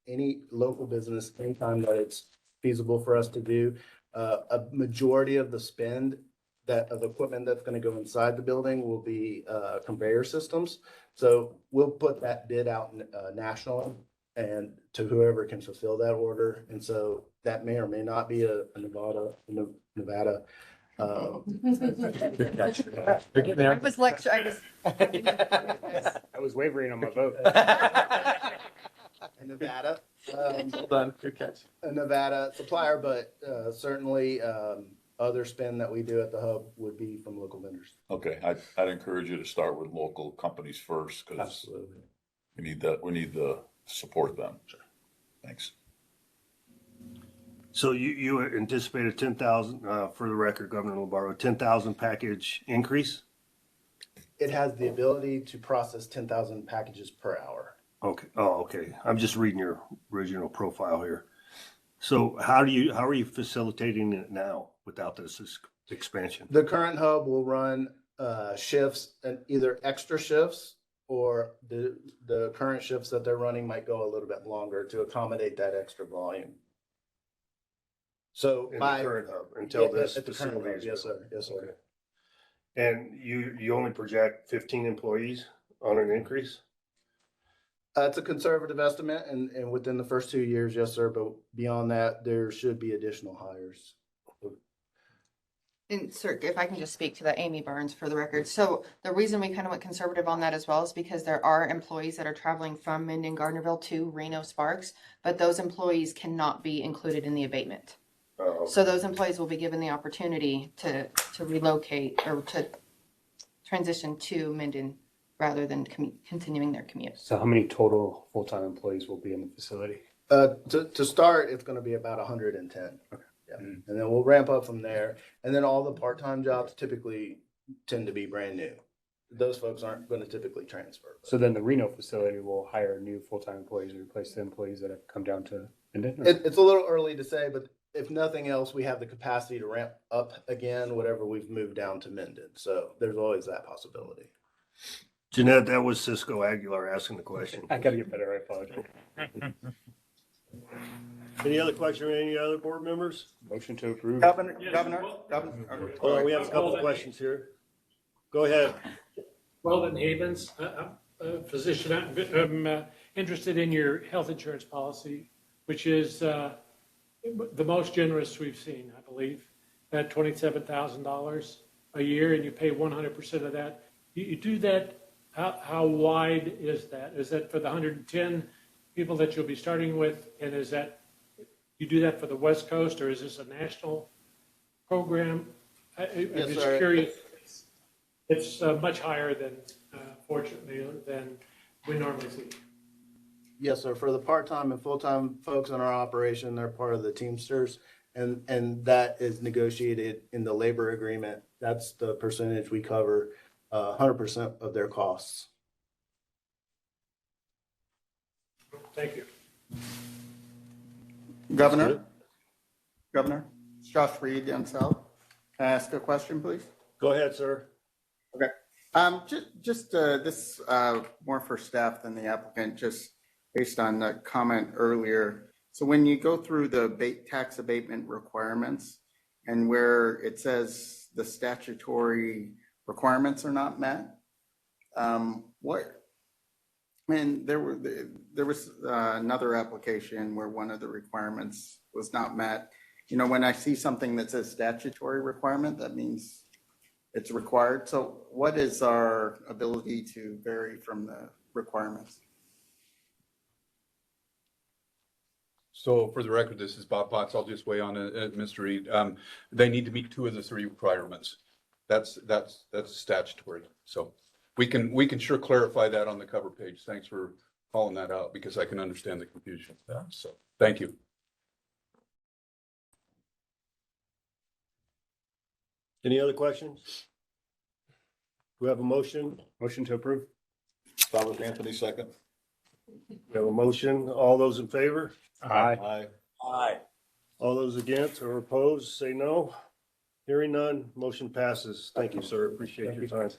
V: any local business, anytime that it's feasible for us to do. A majority of the spend of the equipment that's going to go inside the building will be conveyor systems. So we'll put that bid out nationally and to whoever can fulfill that order. And so that may or may not be a Nevada.
P: I was lecturing.
H: I was wavering on my vote.
V: Nevada.
E: Well done. Good catch.
V: A Nevada supplier, but certainly other spend that we do at the hub would be from local vendors.
C: Okay, I'd encourage you to start with local companies first because we need that. We need to support them. Sure. Thanks.
A: So you anticipated 10,000 for the record, Governor Lombardo, 10,000 package increase?
V: It has the ability to process 10,000 packages per hour.
A: Okay. Oh, okay. I'm just reading your original profile here. So how are you facilitating it now without this expansion?
V: The current hub will run shifts, and either extra shifts or the current shifts that they're running might go a little bit longer to accommodate that extra volume. So
A: In
V: by
A: the current hub until this
V: at the current
A: facility
V: hub,
A: is
V: yes,
A: built.
V: sir. Yes, sir.
A: Okay. And you only project 15 employees on an increase?
V: It's a conservative estimate, and within the first 2 years, yes, sir. But beyond that, there should be additional hires.
U: And sir, if I can just speak to that, Amy Barnes for the record. So the reason we kind of went conservative on that as well is because there are employees that are traveling from Minden Gardnerville to Reno Sparks, but those employees cannot be included in the abatement.
A: Oh.
U: So those employees will be given the opportunity to relocate or to transition to Minden rather than continuing their commute.
H: So how many total full-time employees will be in the facility?
V: To start, it's going to be about 110.
H: Okay.
V: Yeah. And then we'll ramp up from there. And then all the part-time jobs typically tend to be brand new. Those folks aren't going to typically transfer.
H: So then the Reno facility will hire new full-time employees to replace the employees that have come down to Minden?
V: It's a little early to say, but if nothing else, we have the capacity to ramp up again, whatever we've moved down to Minden. So there's always that possibility.
A: Jeanette, that was Cisco Aguilar asking the question.
H: I got to get better. I apologize.
A: Any other question from any other board members?
H: Motion to approve.
D: Governor.
A: Hold on, we have a couple of questions here. Go ahead.
I: Weldon Havens, a physician. I'm interested in your health insurance policy, which is the most generous we've seen, I believe, at $27,000 a year, and you pay 100% of that. You do that. How wide is that? Is that for the 110 people that you'll be starting with, and is that you do that for the West Coast, or is this a national program? I'm
V: Yes,
I: just
V: sir.
I: curious. It's much higher than, fortunately, than we normally see.
V: Yes, sir. For the part-time and full-time folks in our operation, they're part of the Teamsters, and that is negotiated in the labor agreement. That's the percentage we cover, 100% of their costs.
I: Thank you.
D: Governor? Governor? Josh Reed, South. Can I ask a question, please?
A: Go ahead, sir.
D: Okay. This more for staff than the applicant, just based on the comment earlier. So when you go through the tax abatement requirements and where it says the statutory requirements are not met, there was another application where one of the requirements was not met. You know, when I see something that says statutory requirement, that means it's required. So what is our ability to vary from the requirements?
F: So for the record, this is Bob Potts. I'll just weigh on it, Mr. Reed. They need to meet 2 of the 3 requirements. That's statutory. So we can sure clarify that on the cover page. Thanks for calling that out, because I can understand the confusion. So thank you.
A: Any other questions? Do we have a motion?
H: Motion to approve.
C: Stop Anthony, second.
A: We have a motion. All those in favor?
H: Aye.
C: Aye.
A: Aye. All those against or opposed, say no. Hearing none, motion passes. Thank you, sir. Appreciate your time.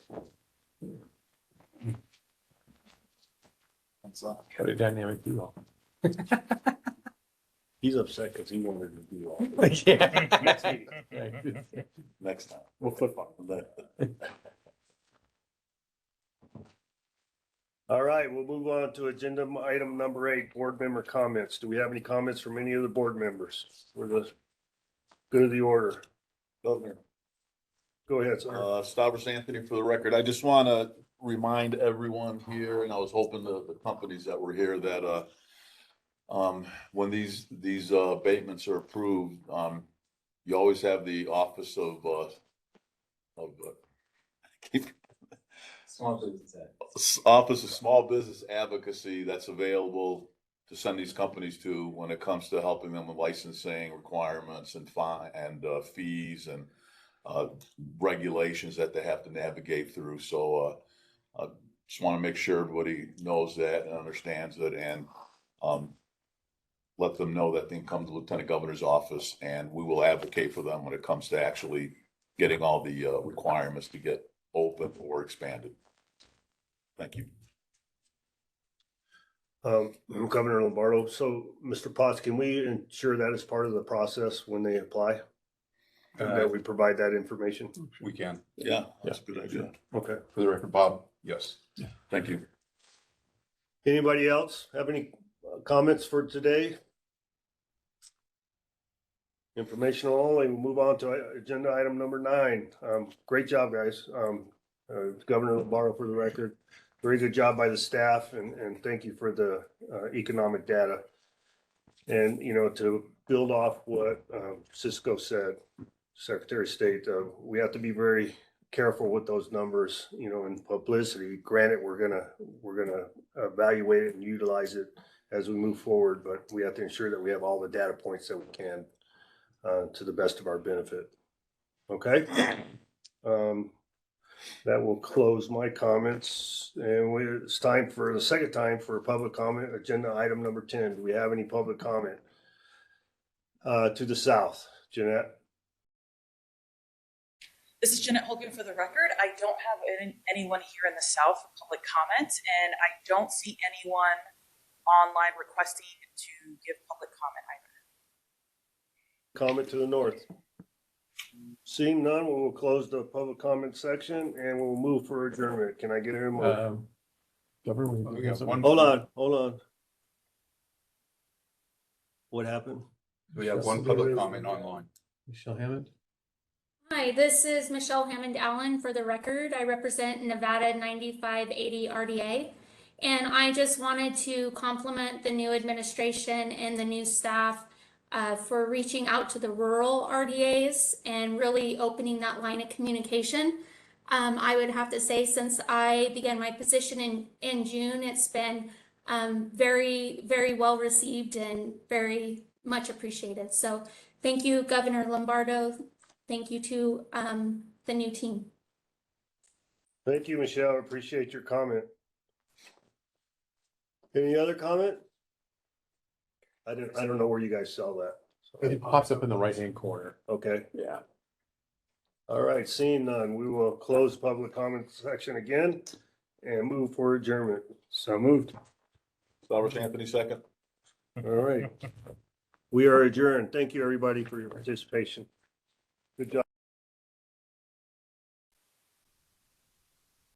G: What a dynamic duo.
A: He's upset because he wanted to do all.
C: Next time.
H: We'll flip on.
A: All right, we'll move on to agenda item number 8, board member comments. Do we have any comments from any of the board members for the good of the order?
C: Governor.
A: Go ahead, sir.
C: Stavros Anthony for the record. I just want to remind everyone here, and I was hoping the companies that were here that when these abatements are approved, you always have the Office of Office of Small Business Advocacy that's available to send these companies to when it comes to helping them with licensing requirements and fees and regulations that they have to navigate through. So I just want to make sure everybody knows that and understands it, and let them know that they can come to the Lieutenant Governor's office, and we will advocate for them when it comes to actually getting all the requirements to get open or expanded. Thank you.
A: Governor Lombardo. So, Mr. Potts, can we ensure that is part of the process when they apply? That we provide that information?
F: We can.
C: Yeah, that's a good idea.
A: Okay.
F: For the record, Bob, yes.
C: Thank you.
A: Anybody else have any comments for today? Informational only. We'll move on to agenda item number 9. Great job, guys. Governor Lombardo, for the record, very good job by the staff, and thank you for the economic data. And, you know, to build off what Cisco said, Secretary of State, we have to be very careful with those numbers, you know, in publicity. Granted, we're gonna evaluate it and utilize it as we move forward, but we have to ensure that we have all the data points that we can to the best of our benefit. Okay? That will close my comments, and it's time for the second time for public comment, agenda item number 10. Do we have any public comment? To the south, Jeanette.
B: This is Jeanette Holgen for the record. I don't have anyone here in the south for public comment, and I don't see anyone online requesting to give public comment either.
A: Comment to the north. Seeing none, we will close the public comment section and we'll move for adjournment. Can I get a motion? Hold on. What happened?
F: We have one public comment online.
G: Michelle Hammond.
K: Hi, this is Michelle Hammond Allen for the record. I represent Nevada 9580 RDA. And I just wanted to compliment the new administration and the new staff. for reaching out to the rural RDAs and really opening that line of communication. I would have to say, since I began my position in June, it's been very, very well received and very much appreciated. So thank you, Governor Lombardo. Thank you to the new team.
A: Thank you, Michelle. I appreciate your comment. Any other comment? I don't know where you guys saw that.
G: It pops up in the right-hand corner.
A: Okay.
G: Yeah.
A: All right, seeing none, we will close public comment section again and move for adjournment.
G: So moved.
C: Stalvers Anthony, second.
A: All right. We are adjourned. Thank you, everybody, for your participation.